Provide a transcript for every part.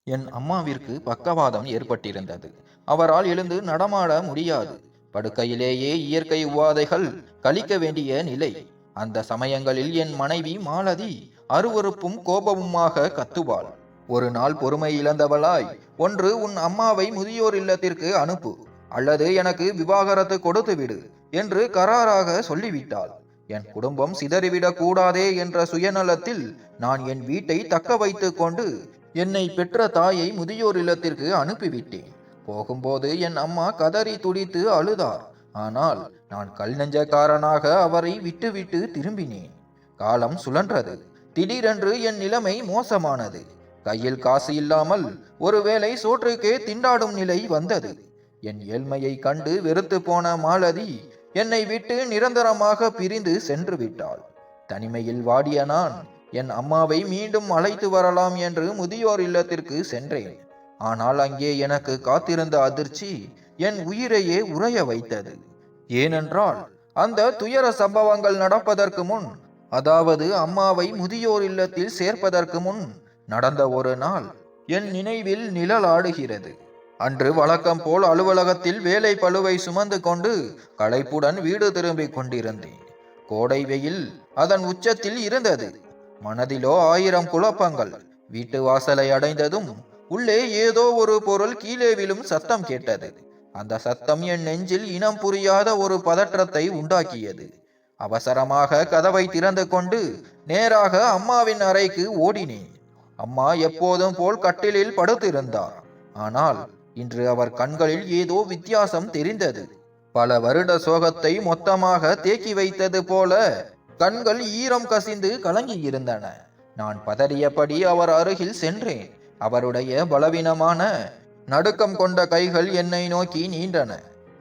என் அம்மாவிற்கு பக்கவாதம் ஏற்பட்டிருந்தது. அவரால் எழுந்து நடமாட முடியாது. படுக்கையிலேயே இயற்கை உபாதைகள் கழிக்க வேண்டிய நிலை. அந்த சமயங்களில் என் மனைவி மாலதி அருவருப்பும் கோபமுமாக கத்துவாள். ஒரு நாள் பொறுமை இழந்தவளாய், ஒன்று உன் அம்மாவை முதியோர் இல்லத்திற்கு அனுப்பு, அல்லது எனக்கு விவாகரத்து கொடுத்து விடு என்று கராராக சொல்லிவிட்டாள். என் குடும்பம் சிதறிவிடக் கூடாதே என்ற சுயநலத்தில் நான் என் வீட்டை தக்க வைத்துக் கொண்டு என்னை பெற்ற தாயை முதியோர் இல்லத்திற்கு அனுப்பிவிட்டேன். போகும்போது என் அம்மா கதறி துடித்து அழுதார். ஆனால் நான் கல் நெஞ்சக்காரனாக அவரை விட்டுவிட்டு திரும்பினேன். காலம் சுழன்றது. திடீரென்று என் நிலைமை மோசமானது. கையில் காசு இல்லாமல் ஒருவேளை சோற்றுக்கே திண்டாடும் நிலை வந்தது. என் ஏழ்மையை கண்டு வெறுத்து போன மாலதி என்னை விட்டு நிரந்தரமாக பிரிந்து சென்று விட்டாள். தனிமையில் வாடிய நான் என் அம்மாவை மீண்டும் அழைத்து வரலாம் என்று முதியோர் இல்லத்திற்கு சென்றேன். ஆனால் அங்கே எனக்கு காத்திருந்த அதிர்ச்சி என் உயிரையே உறைய வைத்தது. ஏனென்றால் அந்த துயர சம்பவங்கள் நடப்பதற்கு முன், அதாவது அம்மாவை முதியோர் இல்லத்தில் சேர்ப்பதற்கு முன் நடந்த ஒரு நாள் என் நினைவில் நிழலாடுகிறது. அன்று வழக்கம் போல் அலுவலகத்தில் வேலை பளுவை சுமந்து கொண்டு களைப்புடன் வீடு திரும்பிக் கொண்டிருந்தேன். கோடை வெயில் அதன் உச்சத்தில் இருந்தது. மனதிலோ ஆயிரம் குழப்பங்கள். வீட்டு வாசலை அடைந்ததும் உள்ளே ஏதோ ஒரு பொருள் கீழே விழும் சத்தம் கேட்டது. அந்த சத்தம் என் நெஞ்சில் இனம் புரியாத ஒரு பதற்றத்தை உண்டாக்கியது. அவசரமாக கதவை திறந்து கொண்டு நேராக அம்மாவின் அறைக்கு ஓடினேன். அம்மா எப்போதும் போல் கட்டிலில் படுத்திருந்தார். ஆனால் இன்று அவர் கண்களில் ஏதோ வித்தியாசம் தெரிந்தது. பல வருட சோகத்தை மொத்தமாக தேக்கி வைத்தது போல கண்கள் ஈரம் கசிந்து கலங்கி இருந்தன. நான் பதறியபடி அவர் அருகில் சென்றேன். அவருடைய பலவீனமான நடுக்கம் கொண்ட கைகள் என்னை நோக்கி நீண்டன.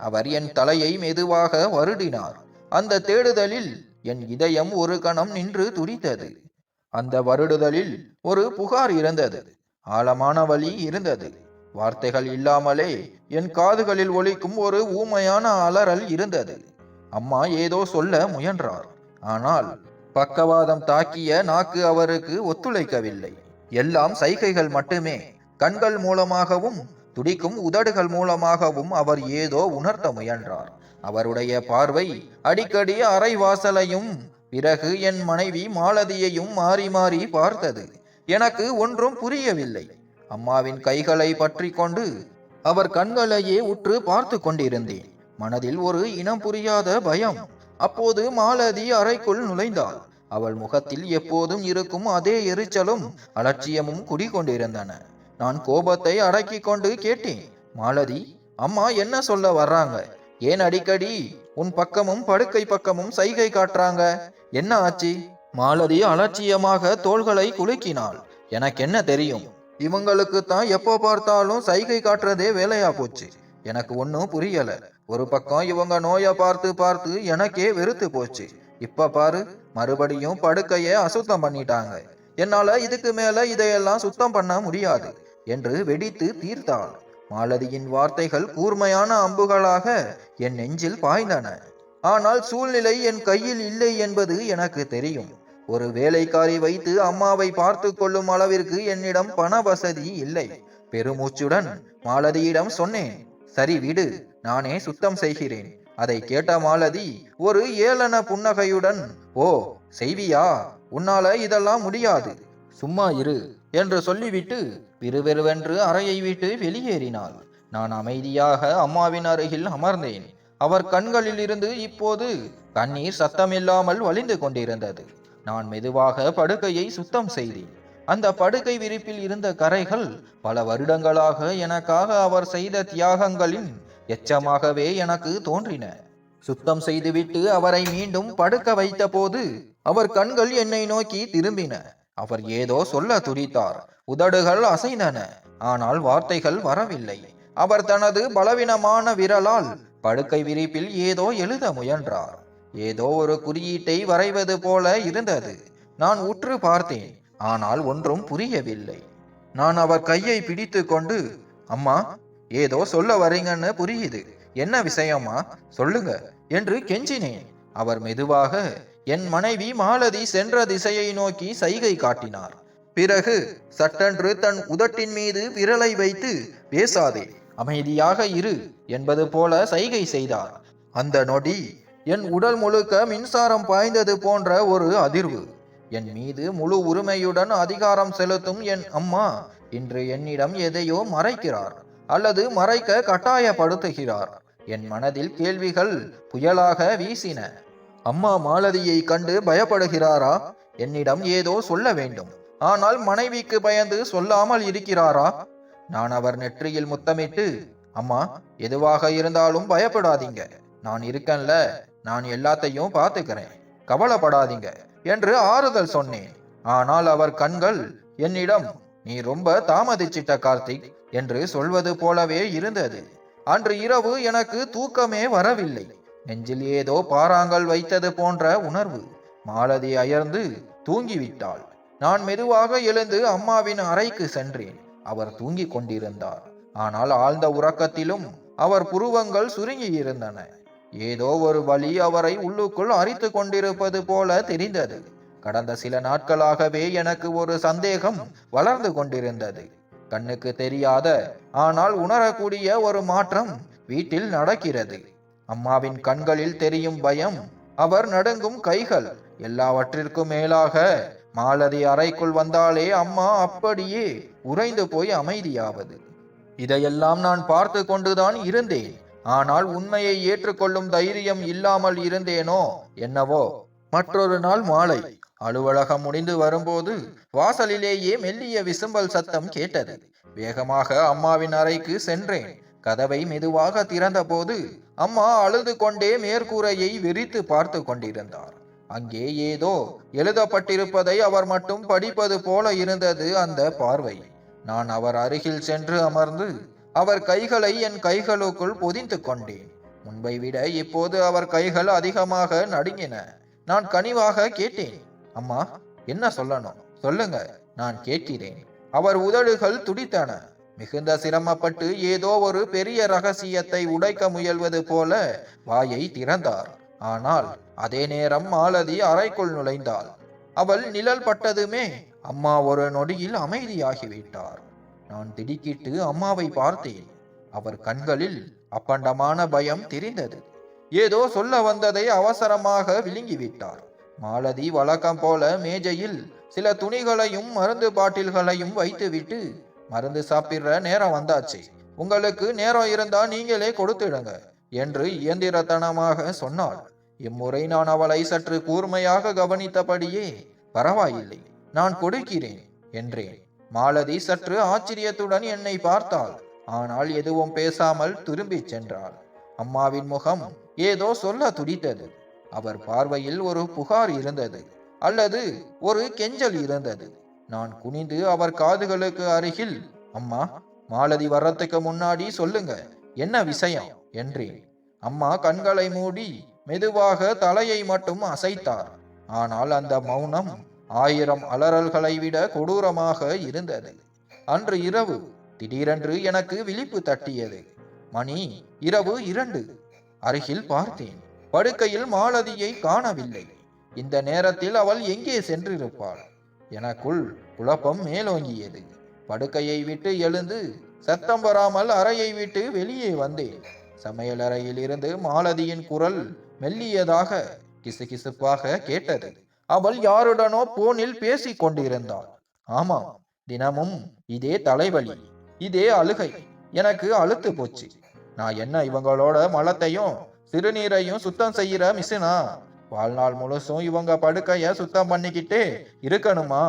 அவர் என் தலையை மெதுவாக வருடினார். அந்த தேடுதலில் என் இதயம் ஒரு கணம் நின்று துடித்தது. அந்த வருடுதலில் ஒரு புகார் இருந்தது. ஆழமான வலி இருந்தது. வார்த்தைகள் இல்லாமலே என் காதுகளில் ஒலிக்கும் ஒரு ஊமையான அலறல் இருந்தது. அம்மா ஏதோ சொல்ல முயன்றார். ஆனால் பக்கவாதம் தாக்கிய நாக்கு அவருக்கு ஒத்துழைக்கவில்லை. எல்லாம் சைகைகள் மட்டுமே. கண்கள் மூலமாகவும் துடிக்கும் உதடுகள் மூலமாகவும் அவர் ஏதோ உணர்த்த முயன்றார். அவருடைய பார்வை அடிக்கடி அறை வாசலையும் பிறகு என் மனைவி மாலதியையும் மாறி மாறி பார்த்தது. எனக்கு ஒன்றும் புரியவில்லை. அம்மாவின் கைகளை பற்றி கொண்டு அவர் கண்களையே உற்று பார்த்து கொண்டிருந்தேன். மனதில் ஒரு இனம் புரியாத பயம். அப்போது மாலதி அறைக்குள் நுழைந்தாள். அவள் முகத்தில் எப்போதும் இருக்கும் அதே எரிச்சலும் அலட்சியமும் குடிகொண்டிருந்தன. நான் கோபத்தை அடக்கி கொண்டு கேட்டேன், மாலதி, அம்மா என்ன சொல்ல வர்றாங்க? ஏன் அடிக்கடி உன் பக்கமும் படுக்கை பக்கமும் சைகை காட்டுறாங்க? என்ன ஆச்சு? மாலதி அலட்சியமாக தோள்களை குலுக்கினாள். எனக்கு என்ன தெரியும்? இவங்களுக்கு தான் எப்போ பார்த்தாலும் சைகை காட்டுறதே வேலையா போச்சு. எனக்கு ஒன்னும் புரியல. ஒரு பக்கம் இவங்க நோயை பார்த்து பார்த்து எனக்கே வெறுத்து போச்சு. இப்ப பாரு, மறுபடியும் படுக்கைய அசுத்தம் பண்ணிட்டாங்க. என்னால இதுக்கு மேல இதையெல்லாம் சுத்தம் பண்ண முடியாது என்று வெடித்து தீர்த்தாள். மாலதியின் வார்த்தைகள் கூர்மையான அம்புகளாக என் நெஞ்சில் பாய்ந்தன. ஆனால் சூழ்நிலை என் கையில் இல்லை என்பது எனக்கு தெரியும். ஒரு வேலைக்காரி வைத்து அம்மாவை பார்த்து கொள்ளும் அளவிற்கு என்னிடம் பண வசதி இல்லை. பெருமூச்சுடன் மாலதியிடம் சொன்னேன், சரி விடு, நானே சுத்தம் செய்கிறேன். அதை கேட்ட மாலதி ஒரு ஏளன புன்னகையுடன், ஓ செய்வியா, உன்னால இதெல்லாம் முடியாது, சும்மா இரு என்று சொல்லிவிட்டு விறுவிறுவென்று அறையை விட்டு வெளியேறினாள். நான் அமைதியாக அம்மாவின் அருகில் அமர்ந்தேன். அவர் கண்களில் இருந்து இப்போது கண்ணீர் சத்தமில்லாமல் வழிந்து கொண்டிருந்தது. நான் மெதுவாக படுக்கையை சுத்தம் செய்தேன். அந்த படுக்கை விரிப்பில் இருந்த கரைகள் பல வருடங்களாக எனக்காக அவர் செய்த தியாகங்களின் எச்சமாகவே எனக்கு தோன்றின. சுத்தம் செய்துவிட்டு அவரை மீண்டும் படுக்க வைத்த போது அவர் கண்கள் என்னை நோக்கி திரும்பின. அவர் ஏதோ சொல்ல துடித்தார். உதடுகள் அசைந்தன. ஆனால் வார்த்தைகள் வரவில்லை. அவர் தனது பலவீனமான விரலால் படுக்கை விரிப்பில் ஏதோ எழுத முயன்றார். ஏதோ ஒரு குறியீட்டை வரைவது போல இருந்தது. நான் உற்று பார்த்தேன். ஆனால் ஒன்றும் புரியவில்லை. நான் அவர் கையை பிடித்து கொண்டு, அம்மா, ஏதோ சொல்ல வரீங்கன்னு புரியுது, என்ன விஷயமா சொல்லுங்க என்று கெஞ்சினேன். அவர் மெதுவாக என் மனைவி மாலதி சென்ற திசையை நோக்கி சைகை காட்டினார். பிறகு சட்டென்று தன் உதட்டின் மீது விரலை வைத்து, பேசாதே, அமைதியாக இரு என்பது போல சைகை செய்தார். அந்த நொடி என் உடல் முழுக்க மின்சாரம் பாய்ந்தது போன்ற ஒரு அதிர்வு. என் மீது முழு உரிமையுடன் அதிகாரம் செலுத்தும் என் அம்மா இன்று என்னிடம் எதையோ மறைக்கிறார் அல்லது மறைக்க கட்டாயப்படுத்துகிறார். என் மனதில் கேள்விகள் புயலாக வீசின. அம்மா மாலதியை கண்டு பயப்படுகிறாரா? என்னிடம் ஏதோ சொல்ல வேண்டும், ஆனால் மனைவிக்கு பயந்து சொல்லாமல் இருக்கிறாரா? நான் அவர் நெற்றியில் முத்தமிட்டு, அம்மா, எதுவாக இருந்தாலும் பயப்படாதீங்க, நான் இருக்கேன்ல, நான் எல்லாத்தையும் பார்த்துக்கிறேன், கவலைப்படாதீங்க என்று ஆறுதல் சொன்னேன். ஆனால் அவர் கண்கள் என்னிடம், நீ ரொம்ப தாமதிச்சிட்ட கார்த்திக் என்று சொல்வது போலவே இருந்தது. அன்று இரவு எனக்கு தூக்கமே வரவில்லை. நெஞ்சில் ஏதோ பாறாங்கல் வைத்தது போன்ற உணர்வு. மாலதி அயர்ந்து தூங்கிவிட்டாள். நான் மெதுவாக எழுந்து அம்மாவின் அறைக்கு சென்றேன். அவர் தூங்கிக் கொண்டிருந்தார். ஆனால் ஆழ்ந்த உறக்கத்திலும் அவர் புருவங்கள் சுருங்கி இருந்தன. ஏதோ ஒரு வலி அவரை உள்ளுக்குள் அரித்து கொண்டிருப்பது போல தெரிந்தது. கடந்த சில நாட்களாகவே எனக்கு ஒரு சந்தேகம் வளர்ந்து கொண்டிருந்தது. கண்ணுக்கு தெரியாத ஆனால் உணரக்கூடிய ஒரு மாற்றம் வீட்டில் நடக்கிறது. அம்மாவின் கண்களில் தெரியும் பயம், அவர் நடுங்கும் கைகள், எல்லாவற்றிற்கும் மேலாக மாலதி அறைக்குள் வந்தாலே அம்மா அப்படியே உறைந்து போய் அமைதியாவது. இதையெல்லாம் நான் பார்த்து கொண்டுதான் இருந்தேன். ஆனால் உண்மையை ஏற்றுக்கொள்ளும் தைரியம் இல்லாமல் இருந்தேனோ என்னவோ. மற்றொரு நாள் மாலை அலுவலகம் முடிந்து வரும்போது வாசலிலேயே மெல்லிய விசும்பல் சத்தம் கேட்டது. வேகமாக அம்மாவின் அறைக்கு சென்றேன். கதவை மெதுவாக திறந்த போது அம்மா அழுது கொண்டே மேற்கூரையை விரித்து பார்த்து கொண்டிருந்தார். அங்கே ஏதோ எழுதப்பட்டிருப்பதை அவர் மட்டும் படிப்பது போல இருந்தது அந்த பார்வை. நான் அவர் அருகில் சென்று அமர்ந்து அவர் கைகளை என் கைகளுக்குள் பொதிந்து கொண்டேன். முன்பை விட இப்போது அவர் கைகள் அதிகமாக நடுங்கின. நான் கனிவாக கேட்டேன், அம்மா, என்ன சொல்லணும் சொல்லுங்க, நான் கேட்கிறேன். அவர் உதடுகள் துடித்தன. மிகுந்த சிரமப்பட்டு ஏதோ ஒரு பெரிய ரகசியத்தை உடைக்க முயல்வது போல வாயை திறந்தார். ஆனால் அதே நேரம் மாலதி அறைக்குள் நுழைந்தாள். அவள் நிழல் பட்டதுமே அம்மா ஒரு நொடியில் அமைதியாகிவிட்டார். நான் திடுக்கிட்டு அம்மாவை பார்த்தேன். அவர் கண்களில் அப்பண்டமான பயம் தெரிந்தது. ஏதோ சொல்ல வந்ததை அவசரமாக விழுங்கிவிட்டார். மாலதி வழக்கம் போல மேஜையில் சில துணிகளையும் மருந்து பாட்டில்களையும் வைத்துவிட்டு, மருந்து சாப்பிடுற நேரம் வந்தாச்சு, உங்களுக்கு நேரம் இருந்தா நீங்களே கொடுத்துடுங்க என்று இயந்திரத்தனமாக சொன்னாள். இம்முறை நான் அவளை சற்று கூர்மையாக கவனித்தபடியே, பரவாயில்லை, நான் கொடுக்கிறேன் என்றேன். மாலதி சற்று ஆச்சரியத்துடன் என்னை பார்த்தாள். ஆனால் எதுவும் பேசாமல் திரும்பி சென்றாள். அம்மாவின் முகம் ஏதோ சொல்ல துடித்தது. அவர் பார்வையில் ஒரு புகார் இருந்தது, அல்லது ஒரு கெஞ்சல் இருந்தது. நான் குனிந்து அவர் காதுகளுக்கு அருகில், அம்மா, மாலதி வர்றதுக்கு முன்னாடி சொல்லுங்க, என்ன விஷயம் என்றேன். அம்மா கண்களை மூடி மெதுவாக தலையை மட்டும் அசைத்தார். ஆனால் அந்த மௌனம் 1000 அலறல்களை விட கொடூரமாக இருந்தது. அன்று இரவு திடீரென்று எனக்கு விழிப்பு தட்டியது. மணி இரவு 2. அருகில் பார்த்தேன். படுக்கையில் மாலதியை காணவில்லை. இந்த நேரத்தில் அவள் எங்கே சென்றிருப்பாள்? எனக்குள் குழப்பம் மேலோங்கியது. படுக்கையை விட்டு எழுந்து சத்தம் வராமல் அறையை விட்டு வெளியே வந்தேன். சமையலறையில் இருந்து மாலதியின் குரல் மெல்லியதாக கிசுகிசுப்பாக கேட்டது. அவள் யாருடனோ போனில் பேசிக் கொண்டிருந்தாள். ஆமாம், தினமும் இதே தலைவலி, இதே அழுகை. எனக்கு அழுத்து போச்சு. நான் என்ன இவங்களோட மலத்தையும் சிறுநீரையும் சுத்தம் செய்யற மிஷினா? வாழ்நாள் முழுசும் இவங்க படுக்கைய சுத்தம் பண்ணிக்கிட்டே இருக்கணுமா?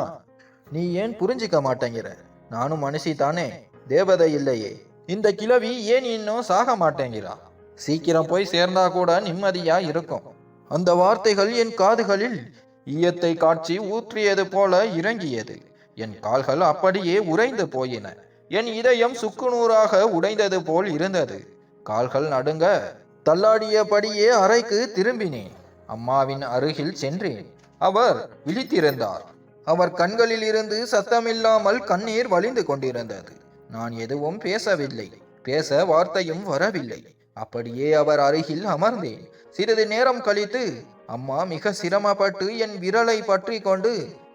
நீ ஏன் புரிஞ்சிக்க மாட்டேங்கிற? நானும் மனுஷி தானே, தேவதை இல்லையே. இந்த கிழவி ஏன் இன்னும் சாக மாட்டேங்கிறா? சீக்கிரம் போய் சேர்ந்தா கூட நிம்மதியா இருக்கும். அந்த வார்த்தைகள் என் காதுகளில் ஈயத்தை காட்சி ஊற்றியது போல இறங்கியது. என் கால்கள் அப்படியே உறைந்து போயின. என் இதயம் சுக்குநூறாக உடைந்தது போல் இருந்தது. கால்கள் நடுங்க தள்ளாடியபடியே அறைக்கு திரும்பினேன். அம்மாவின் அருகில் சென்றேன். அவர் விழித்திருந்தார். அவர் கண்களில் இருந்து சத்தமில்லாமல் கண்ணீர் வழிந்து கொண்டிருந்தது. நான் எதுவும் பேசவில்லை. பேச வார்த்தையும் வரவில்லை. அப்படியே அவர் அருகில் அமர்ந்தேன். சிறிது நேரம் கழித்து அம்மா மிக சிரமப்பட்டு என் விரலை பற்றி கொண்டு,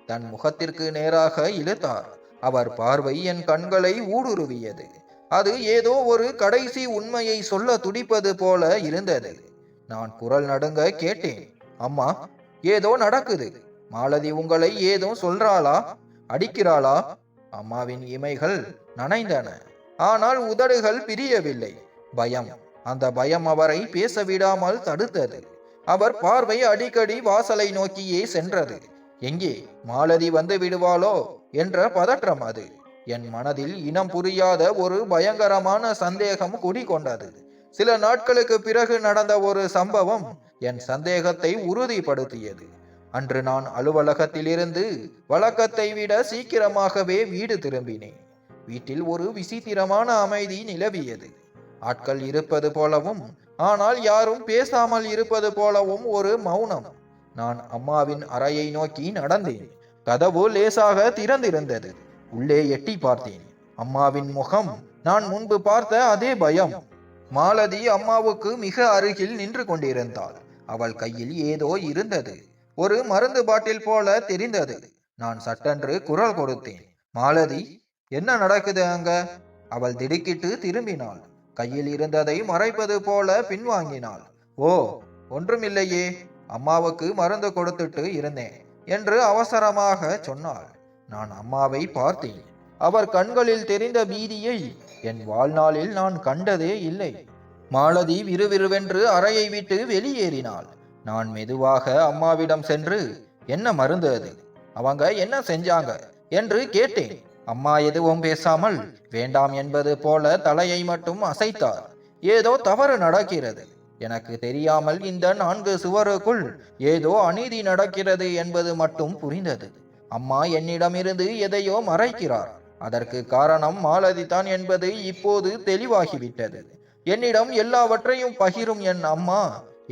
தன் முகத்திற்கு நேராக இழுத்தார். அவர் பார்வை என் கண்களை ஊடுருவியது. அது ஏதோ ஒரு கடைசி உண்மையை சொல்ல துடிப்பது போல இருந்தது. நான் குரல் நடுங்க கேட்டேன், அம்மா, ஏதோ நடக்குது. மாலதி உங்களை ஏதோ சொல்றாளா? அடிக்கிறாளா? அம்மாவின் இமைகள் நனைந்தன. ஆனால் உதடுகள் பிரியவில்லை. பயம். அந்த பயம் அவரை பேச விடாமல் தடுத்தது. அவர் பார்வை அடிக்கடி வாசலை நோக்கியே சென்றது. எங்கே மாலதி வந்து விடுவாளோ என்ற பதற்றம் அது. என் மனதில் இனம் புரியாத ஒரு பயங்கரமான சந்தேகம் குடிகொண்டது. சில நாட்களுக்கு பிறகு நடந்த ஒரு சம்பவம் என் சந்தேகத்தை உறுதிப்படுத்தியது. அன்று நான் அலுவலகத்திலிருந்து வழக்கத்தை விட சீக்கிரமாகவே வீடு திரும்பினேன். வீட்டில் ஒரு விசித்திரமான அமைதி நிலவியது. ஆட்கள் இருப்பது போலவும், ஆனால் யாரும் பேசாமல் இருப்பது போலவும் ஒரு மௌனம். நான் அம்மாவின் அறையை நோக்கி நடந்தேன். கதவு லேசாக திறந்திருந்தது. உள்ளே எட்டி பார்த்தேன். அம்மாவின் முகம் நான் முன்பு பார்த்த அதே பயம். மாலதி அம்மாவுக்கு மிக அருகில் நின்று கொண்டிருந்தாள். அவள் கையில் ஏதோ இருந்தது. ஒரு மருந்து பாட்டில் போல தெரிந்தது. நான் சட்டென்று குரல் கொடுத்தேன், மாலதி, என்ன நடக்குது அங்க? அவள் திடுக்கிட்டு திரும்பினாள். கையில் இருந்ததை மறைப்பது போல பின்வாங்கினாள். ஓ, ஒன்றுமில்லையே, அம்மாவுக்கு மருந்து கொடுத்துட்டு இருந்தேன் என்று அவசரமாக சொன்னாள். நான் அம்மாவை பார்த்தேன். அவர் கண்களில் தெரிந்த பீதியை என் வாழ்நாளில் நான் கண்டதே இல்லை. மாலதி விறுவிறுவென்று அறையை விட்டு வெளியேறினாள். நான் மெதுவாக அம்மாவிடம் சென்று, என்ன மருந்து அது? அவங்க என்ன செஞ்சாங்க என்று கேட்டேன். அம்மா எதுவும் பேசாமல் வேண்டாம் என்பது போல தலையை மட்டும் அசைத்தார். ஏதோ தவறு நடக்கிறது. எனக்கு தெரியாமல் இந்த 4 சுவருக்குள் ஏதோ அநீதி நடக்கிறது என்பது மட்டும் புரிந்தது. அம்மா என்னிடமிருந்து எதையோ மறைக்கிறார். அதற்கு காரணம் மாலதி தான் என்பது இப்போது தெளிவாகிவிட்டது. என்னிடம் எல்லாவற்றையும் பகிரும் என் அம்மா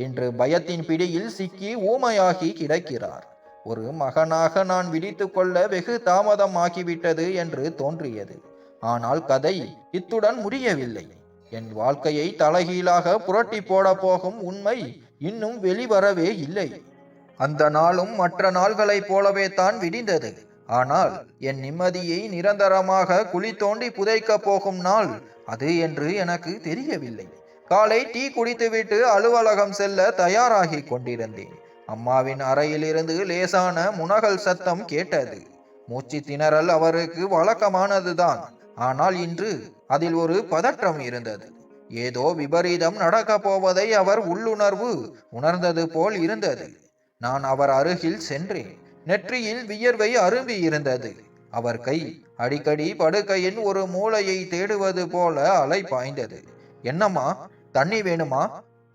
இன்று பயத்தின் பிடியில் சிக்கி ஊமையாகி கிடக்கிறார். ஒரு மகனாக நான் விழித்து கொள்ள வெகு தாமதம் ஆகிவிட்டது என்று தோன்றியது. ஆனால் கதை இத்துடன் முடியவில்லை. என் வாழ்க்கையை தலைகீழாக புரட்டி போட போகும் உண்மை இன்னும் வெளிவரவே இல்லை. அந்த நாளும் மற்ற நாள்களைப் போலவே தான் விடிந்தது. ஆனால் என் நிம்மதியை நிரந்தரமாக குழி தோண்டி புதைக்க போகும் நாள் அது என்று எனக்கு தெரியவில்லை. காலை டீ குடித்துவிட்டு அலுவலகம் செல்ல தயாராகி கொண்டிருந்தேன். அம்மாவின் அறையிலிருந்து லேசான முனகல் சத்தம் கேட்டது. மூச்சு திணறல் அவருக்கு வழக்கமானதுதான். ஆனால் இன்று அதில் ஒரு பதற்றம் இருந்தது. ஏதோ விபரீதம் நடக்கப் போவதை அவர் உள்ளுணர்வு உணர்ந்தது போல் இருந்தது. நான் அவர் அருகில் சென்றேன். நெற்றியில் வியர்வை அரும்பி இருந்தது. அவர் கை அடிக்கடி படுக்கையின் ஒரு மூலையை தேடுவது போல அலை பாய்ந்தது. என்னம்மா, தண்ணி வேணுமா,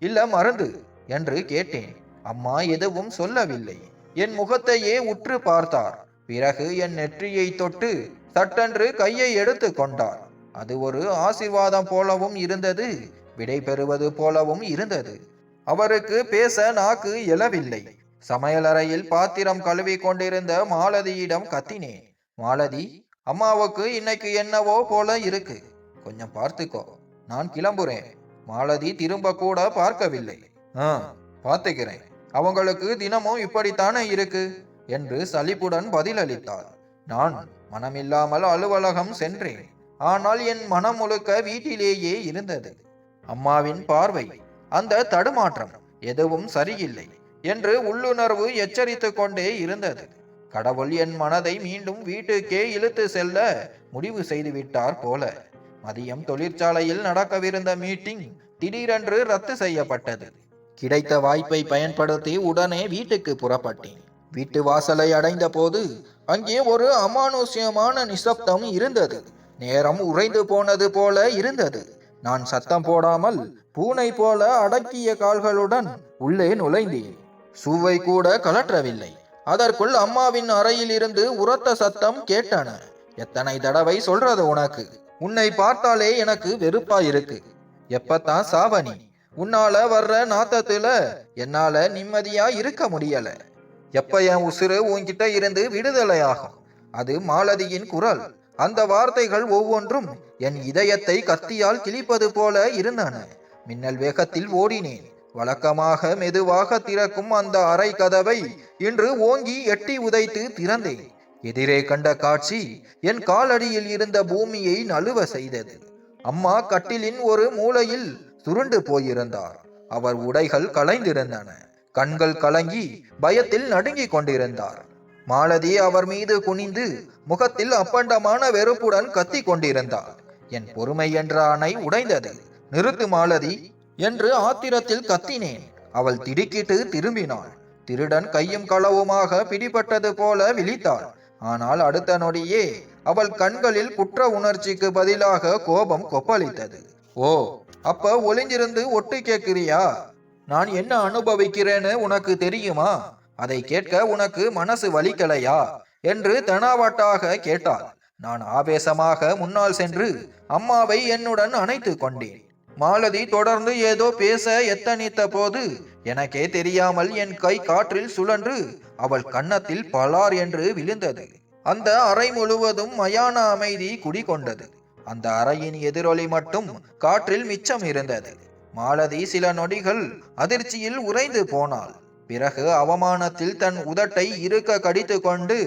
இல்ல மருந்து என்று கேட்டேன். அம்மா எதுவும் சொல்லவில்லை. என் முகத்தையே உற்று பார்த்தார். பிறகு என் நெற்றியை தொட்டு சட்டென்று கையை எடுத்து கொண்டார். அது ஒரு ஆசீர்வாதம் போலவும் இருந்தது, விடை பெறுவது போலவும் இருந்தது. அவருக்கு பேச நாக்கு எழவில்லை. சமையலறையில் பாத்திரம் கழுவி கொண்டிருந்த மாலதியிடம் கத்தினேன். மாலதி, அம்மாவுக்கு இன்னைக்கு என்னவோ போல இருக்கு, கொஞ்சம் பார்த்துக்கோ, நான் கிளம்புறேன். மாலதி திரும்ப கூட பார்க்கவில்லை. பார்த்துக்கிறேன், அவங்களுக்கு தினமும் இப்படித்தானே இருக்கு என்று சலிப்புடன் பதிலளித்தாள். நான் மனமில்லாமல் அலுவலகம் சென்றேன். ஆனால் என் மனம் முழுக்க வீட்டிலேயே இருந்தது. அம்மாவின் பார்வை, அந்த தடுமாற்றம், எதுவும் சரியில்லை என்று உள்ளுணர்வு எச்சரித்து கொண்டே இருந்தது. கடவுள் என் மனதை மீண்டும் வீட்டுக்கே இழுத்து செல்ல முடிவு செய்துவிட்டார் போல. மதியம் தொழிற்சாலையில் நடக்கவிருந்த மீட்டிங் திடீரென்று ரத்து செய்யப்பட்டது. கிடைத்த வாய்ப்பை பயன்படுத்தி உடனே வீட்டுக்கு புறப்பட்டேன். வீட்டு வாசலை அடைந்த போது அங்கே ஒரு அமானுஷ்யமான நிசப்தம் இருந்தது. நேரம் உறைந்து போனது போல இருந்தது. நான் சத்தம் போடாமல் பூனை போல அடக்கிய கால்களுடன் உள்ளே நுழைந்தேன். சூவை கூட கலற்றவில்லை. அதற்குள் அம்மாவின் அறையில் இருந்து உரத்த சத்தம் கேட்டன. எத்தனை தடவை சொல்றது உனக்கு? உன்னை பார்த்தாலே எனக்கு வெறுப்பா இருக்கு. எப்பத்தான் சாவணி? உன்னால வர்ற நாத்தத்துல என்னால நிம்மதியா இருக்க முடியல. எப்ப என் உசுறு உன்கிட்ட இருந்து விடுதலையாகும்? அது மாலதியின் குரல். அந்த வார்த்தைகள் ஒவ்வொன்றும் என் இதயத்தை கத்தியால் கிழிப்பது போல இருந்தன. மின்னல் வேகத்தில் ஓடினேன். வழக்கமாக மெதுவாக திறக்கும் அந்த அறை கதவை இன்று ஓங்கி எட்டி உதைத்து திறந்தேன். எதிரே கண்ட காட்சி என் காலடியில் இருந்த பூமியை நழுவ செய்தது. அம்மா கட்டிலின் ஒரு மூலையில் சுருண்டு போயிருந்தார். அவர் உடைகள் கலைந்திருந்தன. கண்கள் கலங்கி பயத்தில் நடுங்கிக் கொண்டிருந்தார். மாலதி அவர் மீது குனிந்து முகத்தில் அப்பண்டமான வெறுப்புடன் கத்தி கொண்டிருந்தார். என் பொறுமை என்ற அணை உடைந்தது. நிறுத்து மாலதி என்று ஆத்திரத்தில் கத்தினேன். அவள் திடுக்கிட்டு திரும்பினாள். திருடன் கையும் களவுமாக பிடிபட்டது போல விழித்தாள். ஆனால் அடுத்த நொடியே அவள் கண்களில் குற்ற உணர்ச்சிக்கு பதிலாக கோபம் கொப்பளித்தது. ஓ, அப்ப ஒளிஞ்சிருந்து ஒட்டு கேட்கிறியா? நான் என்ன அனுபவிக்கிறேன்னு உனக்கு தெரியுமா? அதை கேட்க உனக்கு மனசு வலிக்கலையா என்று தெனாவட்டாக கேட்டாள். நான் ஆவேசமாக முன்னால் சென்று அம்மாவை என்னுடன் அணைத்து கொண்டேன். மாலதி தொடர்ந்து ஏதோ பேச எத்தனித்த போது எனக்கே தெரியாமல் என் கை காற்றில் சுழன்று அவள் கன்னத்தில் பலார் என்று விழுந்தது. அந்த அறை முழுவதும் மயான அமைதி குடிகொண்டது. அந்த அறையின் எதிரொலி மட்டும் காற்றில் மிச்சம் இருந்தது. மாலதி சில நொடிகள் அதிர்ச்சியில் உறைந்து போனாள். பிறகு அவமானத்தில் தன் உதட்டை இறுக்க கடித்து கொண்டு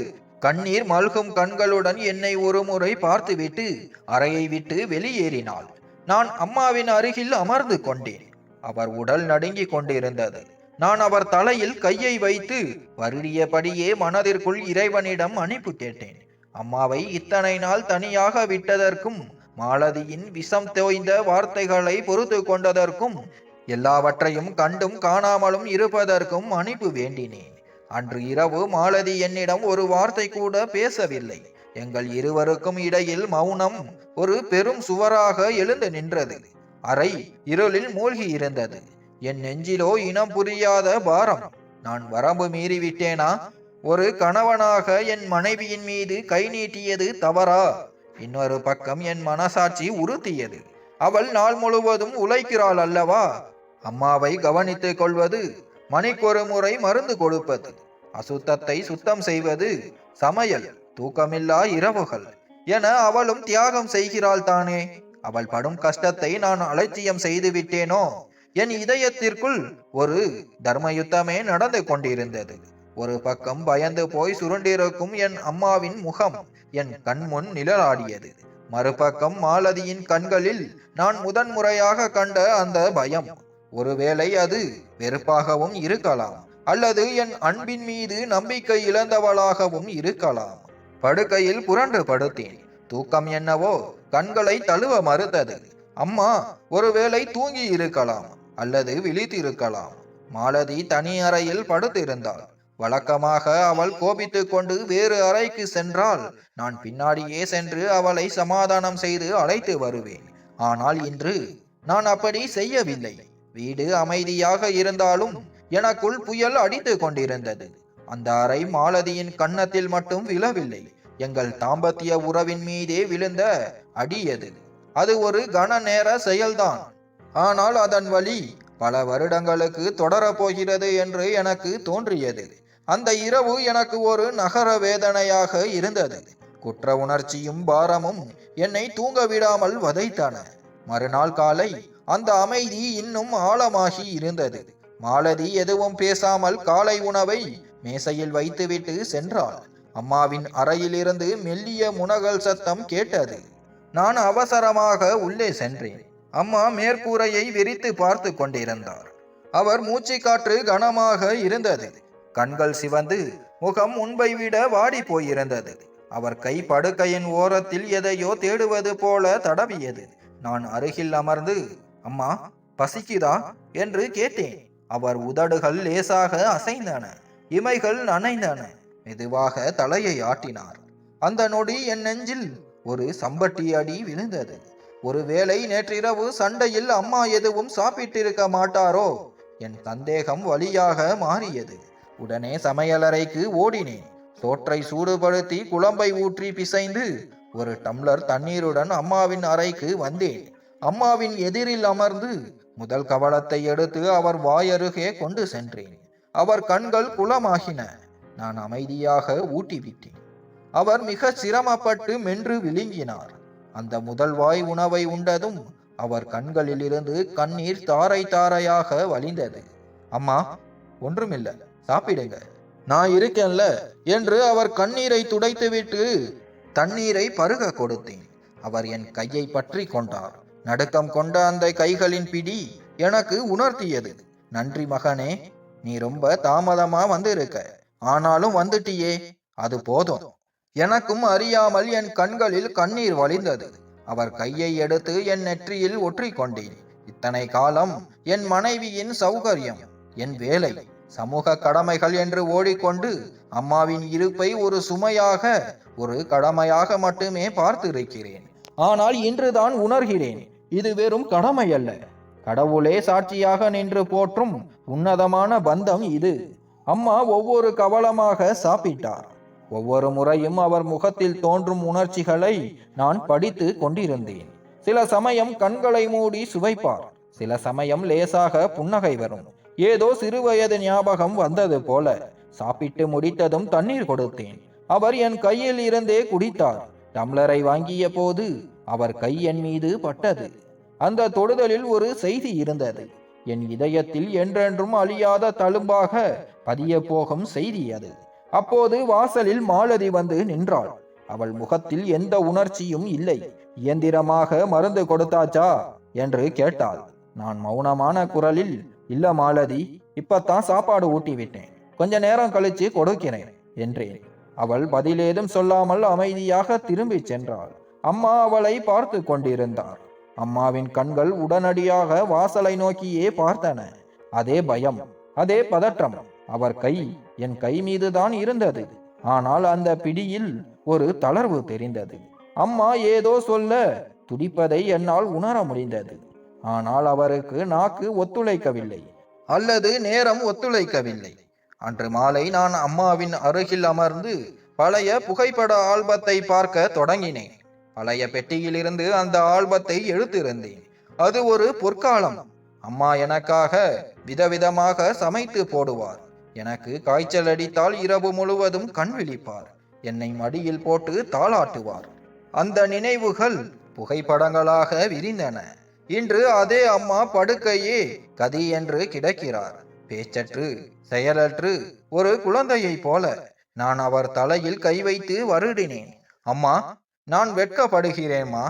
கண்ணீர் மல்கும் கண்களுடன் என்னை ஒரு முறை பார்த்துவிட்டு அறையை விட்டு வெளியேறினாள். நான் அம்மாவின் அருகில் அமர்ந்து கொண்டேன். அவர் உடல் நடுங்கிக் கொண்டிருந்தது. நான் அவர் தலையில் கையை வைத்து வருடியபடியே மனதிற்குள் இறைவனிடம் மன்னிப்பு கேட்டேன். அம்மாவை இத்தனை நாள் தனியாக விட்டதற்கும், மாலதியின் விஷம் தோய்ந்த வார்த்தைகளை பொறுத்து கொண்டதற்கும், எல்லாவற்றையும் கண்டும் காணாமலும் இருப்பதற்கும் மன்னிப்பு வேண்டினேன். அன்று இரவு மாலதி என்னிடம் ஒரு வார்த்தை கூட பேசவில்லை. எங்கள் இருவருக்கும் இடையில் மௌனம் ஒரு பெரும் சுவராக எழுந்து நின்றது. அறை இருளில் மூழ்கி இருந்தது. என் நெஞ்சிலோ இனம் புரியாத பாரம். நான் வரம்பு மீறிவிட்டேனா? ஒரு கணவனாக என் மனைவியின் மீது கை நீட்டியது தவறா? இன்னொரு பக்கம் என் மனசாட்சி உறுத்தியது. அவள் நாள் முழுவதும் உழைக்கிறாள் அல்லவா? அம்மாவை கவனித்துக் கொள்வது, மணிக்கொரு முறை மருந்து கொடுப்பது, அசுத்தத்தை சுத்தம் செய்வது, சமையல், தூக்கமில்லா இரவுகள் என அவளும் தியாகம் செய்கிறாள் தானே. அவள் படும் கஷ்டத்தை நான் அலட்சியம் செய்து விட்டேனோ? என் இதயத்திற்குள் ஒரு தர்மயுத்தமே நடந்து கொண்டிருந்தது. ஒரு பக்கம் பயந்து போய் சுருண்டிருக்கும் என் அம்மாவின் முகம் என் கண்முன் நிழலாடியது. மறுபக்கம் மாலதியின் கண்களில் நான் முதன்முறையாக கண்ட அந்த பயம். ஒருவேளை அது வெறுப்பாகவும் இருக்கலாம், அல்லது என் அன்பின் மீது நம்பிக்கை இழந்தவளாகவும் இருக்கலாம். படுக்கையில் புரண்டு படுத்தேன். தூக்கம் என்னவோ கண்களை தழுவ மறுத்தது. அம்மா ஒருவேளை தூங்கி இருக்கலாம், அல்லது விழித்திருக்கலாம். மாலதி தனி அறையில் படுத்திருந்தாள். வழக்கமாக அவள் கோபித்து கொண்டு வேறு அறைக்கு சென்றால் நான் பின்னாடியே சென்று அவளை சமாதானம் செய்து அழைத்து வருவேன். ஆனால் இன்று நான் அப்படி செய்யவில்லை. வீடு அமைதியாக இருந்தாலும் எனக்குள் புயல் அடித்து கொண்டிருந்தது. அந்த அறை மாலதியின் கன்னத்தில் மட்டும் விழவில்லை, எங்கள் தாம்பத்திய உறவின் மீதே விழுந்த அடியது. அது ஒரு கன நேர செயல்தான். ஆனால் அதன் வழி பல வருடங்களுக்கு தொடரப்போகிறது என்று எனக்கு தோன்றியது. அந்த இரவு எனக்கு ஒரு நகர வேதனையாக இருந்தது. குற்ற உணர்ச்சியும் பாரமும் என்னை தூங்க விடாமல் வதைத்தன. மறுநாள் காலை அந்த அமைதி இன்னும் ஆழமாகி இருந்தது. மாலதி எதுவும் பேசாமல் காலை உணவை மேசையில் வைத்துவிட்டு சென்றாள். அம்மாவின் அறையிலிருந்து மெல்லிய முனகல் சத்தம் கேட்டது. நான் அவசரமாக உள்ளே சென்றேன். அம்மா மேற்கூரையை விரித்து பார்த்து கொண்டிருந்தார். அவர் மூச்சு காற்று கனமாக இருந்தது. கண்கள் சிவந்து முகம் முன்பை விட வாடி போயிருந்தது. அவர் கை படுக்கையின் ஓரத்தில் எதையோ தேடுவது போல தடவியது. நான் அருகில் அமர்ந்து, அம்மா பசிக்குதா என்று கேட்டேன். அவர் உதடுகள் லேசாக அசைந்தன, இமைகள் நனைந்தன. மெதுவாக தலையை ஆட்டினார். அந்த நொடி என் நெஞ்சில் ஒரு சம்பட்டி அடி விழுந்தது. ஒருவேளை நேற்றிரவு சண்டையில் அம்மா எதுவும் சாப்பிட்டிருக்க மாட்டாரோ? என் சந்தேகம் வலியாக மாறியது. உடனே சமையலறைக்கு ஓடினேன். சோற்றை சூடுபடுத்தி குழம்பை ஊற்றி பிசைந்து ஒரு டம்ளர் தண்ணீருடன் அம்மாவின் அறைக்கு வந்தேன். அம்மாவின் எதிரில் அமர்ந்து முதல் கவளத்தை எடுத்து அவர் வாயருகே கொண்டு சென்றேன். அவர் கண்கள் குளமாகின. நான் அமைதியாக ஊட்டிவிட்டேன். அவர் மிக சிரமப்பட்டு மென்று விழுங்கினார். அந்த முதல் வாய் உணவை உண்டதும் அவர் கண்களிலிருந்து கண்ணீர் தாரை தாரையாக வழிந்தது. அம்மா ஒன்றுமில்ல, சாப்பிடுங்க நான் இருக்கேன்ல என்று அவர் கண்ணீரை துடைத்துவிட்டு தண்ணீரை பருக கொடுத்தேன். அவர் என் கையை பற்றி கொண்டார். நடுக்கம் கொண்ட அந்த கைகளின் பிடி எனக்கு உணர்த்தியது. நன்றி மகனே, நீ ரொம்ப தாமதமா வந்திருக்க, ஆனாலும் வந்துட்டியே, அது போதும். எனக்கும் அறியாமல் என் கண்களில் கண்ணீர் வழிந்தது. அவர் கையை எடுத்து என் நெற்றியில் ஒற்றி கொண்டேன். இத்தனை காலம் என் மனைவியின் சௌகரியம், என் வேலை, சமூக கடமைகள் என்று ஓடிக்கொண்டு அம்மாவின் இருப்பை ஒரு சுமையாக, ஒரு கடமையாக மட்டுமே பார்த்திருக்கிறேன். ஆனால் இன்றுதான் உணர்கிறேன், இது வெறும் கடமை அல்ல, கடவுளே சாட்சியாக நின்று போற்றும் உன்னதமான பந்தம் இது. அம்மா ஒவ்வொரு கவலமாக சாப்பிட்டார். ஒவ்வொரு முறையும் அவர் முகத்தில் தோன்றும் உணர்ச்சிகளை நான் படித்து கொண்டிருந்தேன். சில சமயம் கண்களை மூடி சுவைப்பார், சில சமயம் லேசாக புன்னகை வரும். ஏதோ சிறுவயது ஞாபகம் வந்தது போல. சாப்பிட்டு முடித்ததும் தண்ணீர் கொடுத்தேன். அவர் என் கையில் இருந்தே குடித்தார். டம்ளரை வாங்கிய போது அவர் கை என் மீது பட்டது. அந்த தொடுதலில் ஒரு செய்தி இருந்தது. என் இதயத்தில் என்றென்றும் அழியாத தழும்பாக பதிய போகும் செய்தி அது. அப்போது வாசலில் மாலதி வந்து நின்றாள். அவள் முகத்தில் எந்த உணர்ச்சியும் இல்லை. இயந்திரமாக மருந்து கொடுத்தாச்சா என்று கேட்டாள். நான் மௌனமான குரலில், இல்ல மாலதி, இப்பத்தான் சாப்பாடு ஊட்டி விட்டேன், கொஞ்ச நேரம் கழிச்சு கொடுக்கிறேன் என்றேன். அவள் பதிலேதும் சொல்லாமல் அமைதியாக திரும்பி சென்றாள். அம்மா அவளை பார்த்து கொண்டிருந்தார். அம்மாவின் கண்கள் உடனடியாக வாசலை நோக்கியே பார்த்தன. அதே பயம், அதே பதற்றம். அவர் கை என் கை மீதுதான் இருந்தது. ஆனால் அந்த பிடியில் ஒரு தளர்வு தெரிந்தது. அம்மா ஏதோ சொல்ல துடிப்பதை என்னால் உணர முடிந்தது. ஆனால் அவருக்கு நாக்கு ஒத்துழைக்கவில்லை, அல்லது நேரம் ஒத்துழைக்கவில்லை. அன்று மாலை நான் அம்மாவின் அருகில் அமர்ந்து பழைய புகைப்பட ஆல்பத்தை பார்க்க தொடங்கினேன். பழைய பெட்டியிலிருந்து அந்த ஆல்பத்தை எடுத்திருந்தேன். அது ஒரு பொற்காலம். அம்மா எனக்காக விதவிதமாக சமைத்து போடுவார். எனக்கு காய்ச்சல் அடித்தால் இரவு முழுவதும் கண் விழிப்பார். என்னை மடியில் போட்டு தாளாட்டுவார். அந்த நினைவுகள் புகைப்படங்களாக விரிந்தன. இன்று அதே அம்மா படுக்கையே கதி என்று கிடக்கிறார். பேச்சற்று, செயலற்று, ஒரு குழந்தையை போல. நான் அவர் தலையில் கை வைத்து வருடினேன். அம்மா, நான் வெட்கப்படுகிறேம்மா.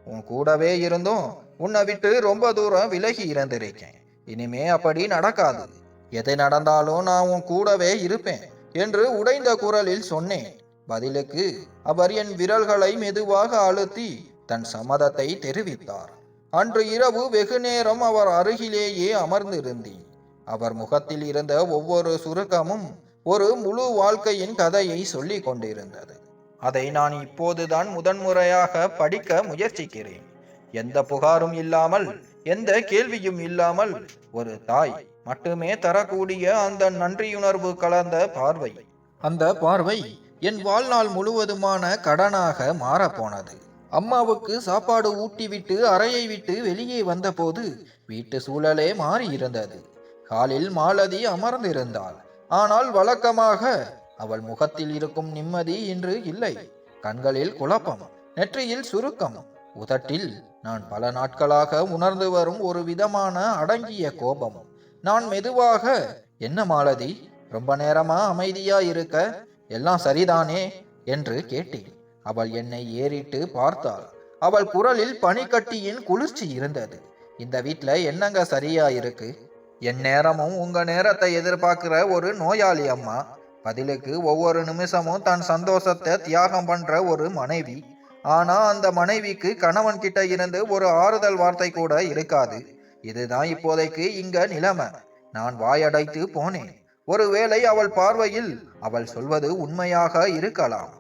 உன் கூடவே இருந்தும் உன்னை விட்டு ரொம்ப தூரம் விலகி இருந்திருக்கேன். இனிமே அப்படி நடக்காது. எது நடந்தாலும் நான் உன் கூடவே இருப்பேன் என்று உடைந்த குரலில் சொன்னேன். பதிலுக்கு அவர் என் விரல்களை மெதுவாக அழுத்தி தன் சம்மதத்தை தெரிவித்தார். அன்று இரவு வெகு நேரம் அவர் அருகிலேயே அமர்ந்திருந்தேன். அவர் முகத்தில் இருந்த ஒவ்வொரு சுருக்கமும் ஒரு முழு வாழ்க்கையின் கதையை சொல்லி கொண்டிருந்தது. அதை நான் இப்போதுதான் முதன்முறையாக படிக்க முயற்சிக்கிறேன். எந்த புகாரும் இல்லாமல், எந்த கேள்வியும் இல்லாமல், ஒரு தாய் மட்டுமே தரக்கூடிய அந்த நன்றியுணர்வு கலந்த பார்வை. அந்த பார்வை என் வாழ்நாள் முழுவதுமான கடனாக மாறப்போனது. அம்மாவுக்கு சாப்பாடு ஊட்டிவிட்டு அறையை விட்டு வெளியே வந்தபோது வீட்டு சூழலே மாறி இருந்தது. காலில் மாலதி அமர்ந்திருந்தாள். ஆனால் வழக்கமாக அவள் முகத்தில் இருக்கும் நிம்மதி இன்று இல்லை. கண்களில் குழப்பம், நெற்றியில் சுருக்கம், உதட்டில் நான் பல நாட்களாக உணர்ந்து வரும் ஒரு விதமான அடங்கிய கோபம். நான் மெதுவாக, என்ன மாலதி, ரொம்ப நேரமா அமைதியா இருக்க, எல்லாம் சரிதானே என்று கேட்டேன். அவள் என்னை ஏறிட்டு பார்த்தாள். அவள் குரலில் பனிக்கட்டியின் குளிர்ச்சி இருந்தது. இந்த வீட்டுல என்னங்க சரியா இருக்கு? என் நேரமும் உங்க நேரத்தை எதிர்பார்க்கிற ஒரு நோயாளி அம்மா. பதிலுக்கு ஒவ்வொரு நிமிஷமும் தன் சந்தோஷத்தை தியாகம் பண்ற ஒரு மனைவி. ஆனா அந்த மனைவிக்கு கணவன் கிட்ட இருந்து ஒரு ஆறுதல் வார்த்தை கூட இருக்காது. இதுதான் இப்போதைக்கு இங்க நிலைமை. நான் வாயடைத்து போனேன். ஒருவேளை அவள் பார்வையில் அவள் சொல்வது உண்மையாக இருக்கலாம்.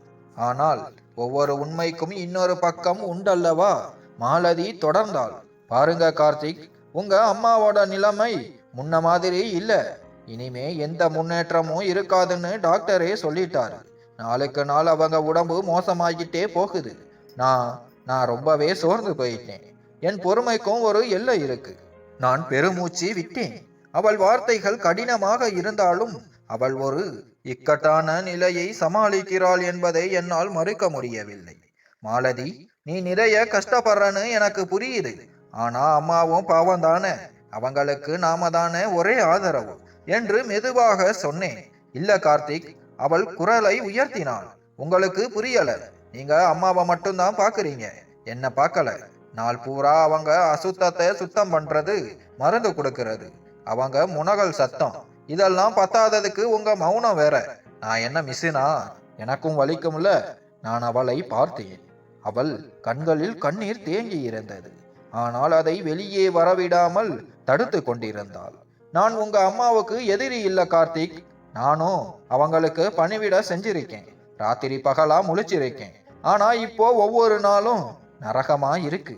ஆனால் ஒவ்வொரு உண்மைக்கும் இன்னொரு பக்கம் உண்டல்லவா? மாலதி தொடர்ந்தாள். பாருங்க கார்த்திக், உங்க அம்மாவோட நிலைமை முன்ன மாதிரி இல்ல. இனிமே எந்த முன்னேற்றமும் இருக்காதுன்னு டாக்டரே சொல்லிட்டாரு. நாளுக்கு நாள் அவங்க உடம்பு மோசமாகிட்டே போகுது. நான் ரொம்பவே சோர்ந்து போயிட்டேன். என் பொறுமைக்கும் ஒரு எல்லை இருக்கு. நான் பெருமூச்சு விட்டேன். அவள் வார்த்தைகள் கடினமாக இருந்தாலும் அவள் ஒரு இக்கட்டான நிலையை சமாளிக்கிறாள் என்பதை என்னால் மறுக்க முடியவில்லை. மாலதி, நீ நிறைய கஷ்டப்படுறன்னு எனக்கு புரியுது. ஆனா அம்மாவும் பாவம் தானே, அவங்களுக்கு நாம தானே ஒரே ஆதரவு என்று மெதுவாக சொன்னேன். இல்ல கார்த்திக், அவள் குரலை உயர்த்தினாள். உங்களுக்கு புரியல. நீங்க அம்மாவை மட்டும்தான் பாக்குறீங்க, என்ன பார்க்கல. நாள் பூரா அவங்க அசுத்தத்தை சுத்தம் பண்றது, மருந்து கொடுக்கிறது, அவங்க முனகல் சத்தம், இதெல்லாம் பத்தாததுக்கு உங்க மௌனம் வேற. நான் என்ன மிஸ்ஸினா? எனக்கும் வலிக்கும்ல. நான் அவளை பார்த்தேன். அவள் கண்களில் கண்ணீர் தேங்கி இருந்தது. ஆனால் அதை வெளியே வரவிடாமல் தடுத்து கொண்டிருந்தாள். நான் உங்க அம்மாவுக்கு எதிரி இல்ல கார்த்திக். நானும் அவங்களுக்கு பணிவிட செஞ்சிருக்கேன். ராத்திரி பகலா முழிச்சிருக்கேன். ஆனா இப்போ ஒவ்வொரு நாளும் நரகமா இருக்கு.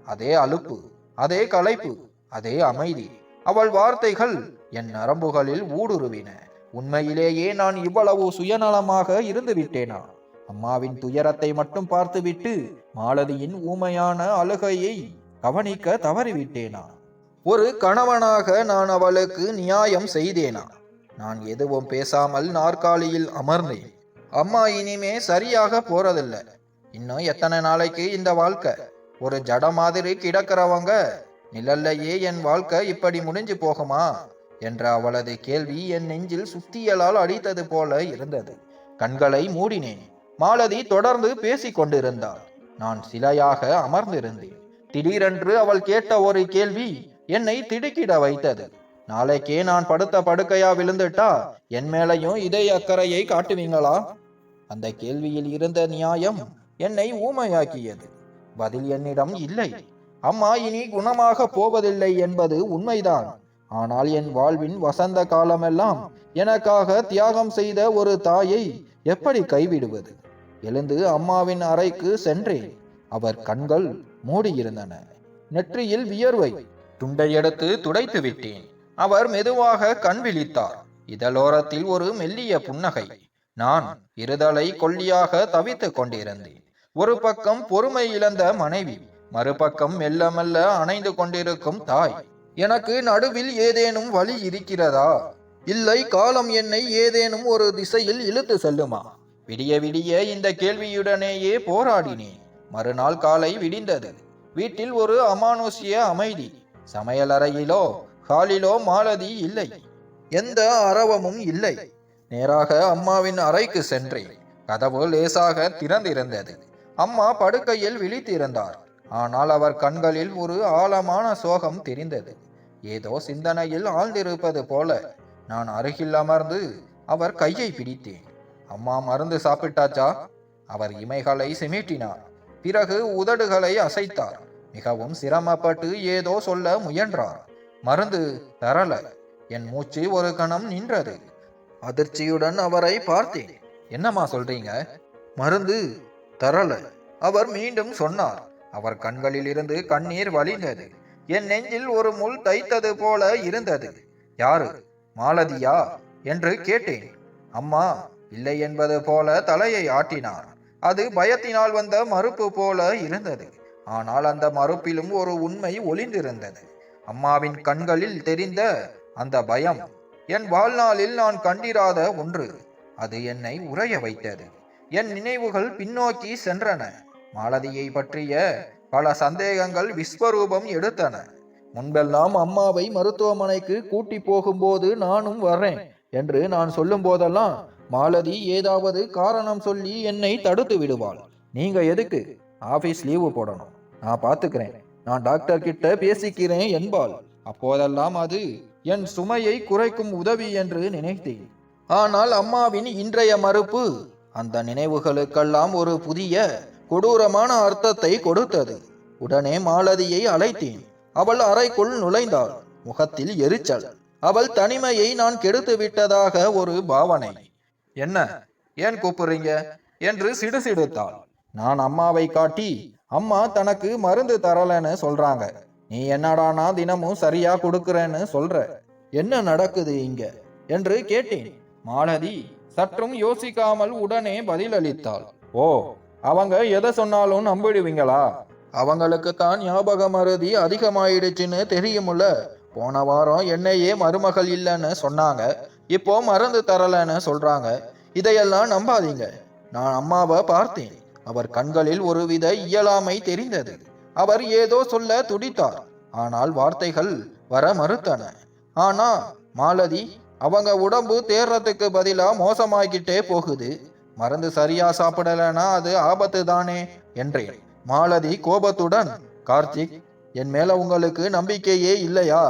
அதே அலுப்பு, அதே களைப்பு, அதே அமைதி. அவள் வார்த்தைகள் என் நரம்புகளில் ஊடுருவின. உண்மையிலேயே நான் இவ்வளவு சுயநலமாக இருந்து விட்டேனா? அம்மாவின் துயரத்தை மட்டும் பார்த்துவிட்டு மாலதியின் ஊமையான அழுகையை கவனிக்க தவறிவிட்டேனா? ஒரு கணவனாக நான் அவளுக்கு நியாயம் செய்தேனா? நான் எதுவும் பேசாமல் நாற்காலியில் அமர்ந்தேன். அம்மா இனிமே சரியாக போறதில்லை. இன்னும் எத்தனை நாளைக்கு இந்த வாழ்க்கை? ஒரு ஜட மாதிரி கிடக்கிறவங்க நிழல்லையே என் வாழ்க்கை இப்படி முடிஞ்சு போகுமா என்ற அவளது கேள்வி என் நெஞ்சில் சுத்தியலால் அடித்தது போல இருந்தது. கண்களை மூடினேன். மாலதி தொடர்ந்து பேசிக் கொண்டிருந்தாள். நான் சிலையாக அமர்ந்திருந்தேன். திடீரென்று அவள் கேட்ட ஒரு கேள்வி என்னை திடுக்கிட வைத்தது. நாளைக்கே நான் படுத்த படுக்கையா விழுந்துட்டா என் மேலையும் இதே அக்கறையை காட்டுவீங்களா? அந்த கேள்வியில் இருந்த நியாயம் என்னை ஊமையாக்கியது. பதில் என்னிடம் இல்லை. அம்மா இனி குணமாக போவதில்லை என்பது உண்மைதான். ஆனால் என் வாழ்வின் வசந்த காலமெல்லாம் எனக்காக தியாகம் செய்த ஒரு தாயை எப்படி கைவிடுவது? எழுந்து அம்மாவின் அறைக்கு சென்றேன். அவர் கண்கள் மூடியிருந்தன. நெற்றியில் வியர்வை. துண்டை எடுத்து துடைத்து விட்டேன். அவர் மெதுவாக கண் விழித்தார். இதழோரத்தில் ஒரு மெல்லிய புன்னகை. நான் இருதலை கொல்லியாக தவித்துக் கொண்டிருந்தேன். ஒரு பக்கம் பொறுமை இழந்த மனைவி, மறுபக்கம் மெல்ல மெல்ல அணைந்து கொண்டிருக்கும் தாய். எனக்கு நடுவில் ஏதேனும் வழி இருக்கிறதா? இல்லை காலம் என்னை ஏதேனும் ஒரு திசையில் இழுத்து செல்லுமா? விடிய விடிய இந்த கேள்வியுடனேயே போராடினேன். மறுநாள் காலை விடிந்தது. வீட்டில் ஒரு அமானுஷ்ய அமைதி. சமையலறையிலோ ஹாலிலோ மாலதி இல்லை. எந்த அரவமும் இல்லை. நேராக அம்மாவின் அறைக்கு சென்றேன். கதவு லேசாக திறந்திருந்தது. அம்மா படுக்கையில் விழித்திருந்தார். ஆனால் அவர் கண்களில் ஒரு ஆழமான சோகம் தெரிந்தது. ஏதோ சிந்தனையில் ஆழ்ந்திருப்பது போல. நான் அருகில் அமர்ந்து அவர் கையை பிடித்தேன். அம்மா மருந்து சாப்பிட்டாச்சா? அவர் இமைகளை சிமிட்டினார். பிறகு உதடுகளை அசைத்தார். மிகவும் சிரமப்பட்டு ஏதோ சொல்ல முயன்றார். மருந்து தரல. என் மூச்சு ஒரு கணம் நின்றது. அதிர்ச்சியுடன் அவரை பார்த்தேன். என்னம்மா சொல்றீங்க? மருந்து தரல. அவர் மீண்டும் சொன்னார். அவர் கண்களில் இருந்து கண்ணீர் வழிந்தது. என் நெஞ்சில் ஒரு முள் தைத்தது போல இருந்தது. யாரு? மாலதியா என்று கேட்டேன். அம்மா இல்லை என்பது போல தலையை ஆட்டினார். அது பயத்தினால் வந்த மறுப்பு போல இருந்தது. ஆனால் அந்த மறுப்பிலும் ஒரு உண்மை ஒளிந்திருந்தது. அம்மாவின் கண்களில் தெரிந்த அந்த பயம் என் வாழ்நாளில் நான் கண்டிராத ஒன்று. அது என்னை உறைய வைத்தது. என் நினைவுகள் பின்னோக்கி சென்றன. மாலதியை பற்றிய பல சந்தேகங்கள் விஸ்வரூபம் எடுத்தன. முன்பெல்லாம் அம்மாவை மருத்துவமனைக்கு கூட்டி போகும்போது நானும் வர்றேன் என்று நான் சொல்லும் போதெல்லாம் மாலதி ஏதாவது காரணம் சொல்லி என்னை தடுத்து விடுவாள். நீங்க எதுக்கு ஆபீஸ் லீவு போடணும்? நான் பாத்துக்கிறேன், நான் டாக்டர் கிட்ட பேசிக்கிறேன் என்பாள். அப்போதெல்லாம் அது என் சுமையை குறைக்கும் உதவி என்று நினைத்தேன். ஆனால் அம்மாவின் இன்றைய மறுப்பு அந்த நினைவுகளுக்கெல்லாம் ஒரு புதிய கொடூரமான அர்த்தத்தை கொடுத்தது. உடனே மாலதியை அழைத்தேன். அவள் அறைக்குள் நுழைந்தாள். முகத்தில் எரிச்சல். அவள் தனிமையை நான் கெடுத்து விட்டதாக ஒரு பாவனை. என்ன, ஏன் கூப்பிடுறீங்க என்று சிடுசிடுத்தாள். நான் அம்மாவை காட்டி, அம்மா தனக்கு மருந்து தரலன்னு சொல்றாங்க, நீ என்னடானா தினமும் சரியா கொடுக்கிறேன்னு சொல்ற, என்ன நடக்குது இங்க என்று கேட்டேன். மாலதி சற்றும் யோசிக்காமல் உடனே பதிலளித்தாள். ஓ, அவங்க எதை சொன்னாலும் நம்பிடுவீங்களா? அவங்களுக்கு தான் ஞாபக மருதி அதிகமாயிடுச்சுன்னு தெரியுமுல்ல. போன வாரம் என்னையே மருமகள் இல்லைன்னு சொன்னாங்க, இப்போ மருந்து தரலன்னு சொல்றாங்க. இதையெல்லாம் நம்பாதீங்க. நான் அம்மாவை பார்த்தேன். அவர் கண்களில் ஒருவித இயலாமை தெரிந்தது. அவர் ஏதோ சொல்ல துடித்தார். ஆனால் வார்த்தைகள் வர மறுத்தன. ஆனா மாலதி, அவங்க உடம்பு தேர்றதுக்கு பதிலா மோசமாகிக்கிட்டே போகுது. மருந்து சரியா சாப்பிடலனா அது ஆபத்து தானே என்றேன். மாலதி கோபத்துடன், கார்த்திக், என் மேல உங்களுக்கு நம்பிக்கையே இல்லையா?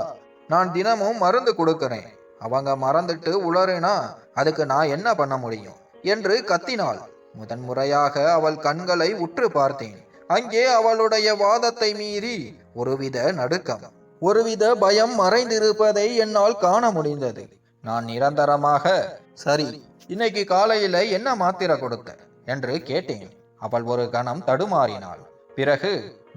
நான் தினமும் மருந்து கொடுக்கிறேன். அவங்க மறந்துட்டு உளறினா அதுக்கு நான் என்ன பண்ண முடியும் என்று கத்தினாள். முதன்முறையாக அவள் கண்களை உற்று பார்த்தேன். அங்கே அவளுடைய வாதத்தை மீறி ஒருவித நடுக்கம், ஒருவித பயம் மறைந்திருப்பதை என்னால் காண முடிந்தது. நான் நிரந்தரமாக, சரி, இன்னைக்கு காலையில என்ன மாத்திரை கொடுத்த என்று கேட்டேன். அவள் ஒரு கணம் தடுமாறினாள். பிறகு,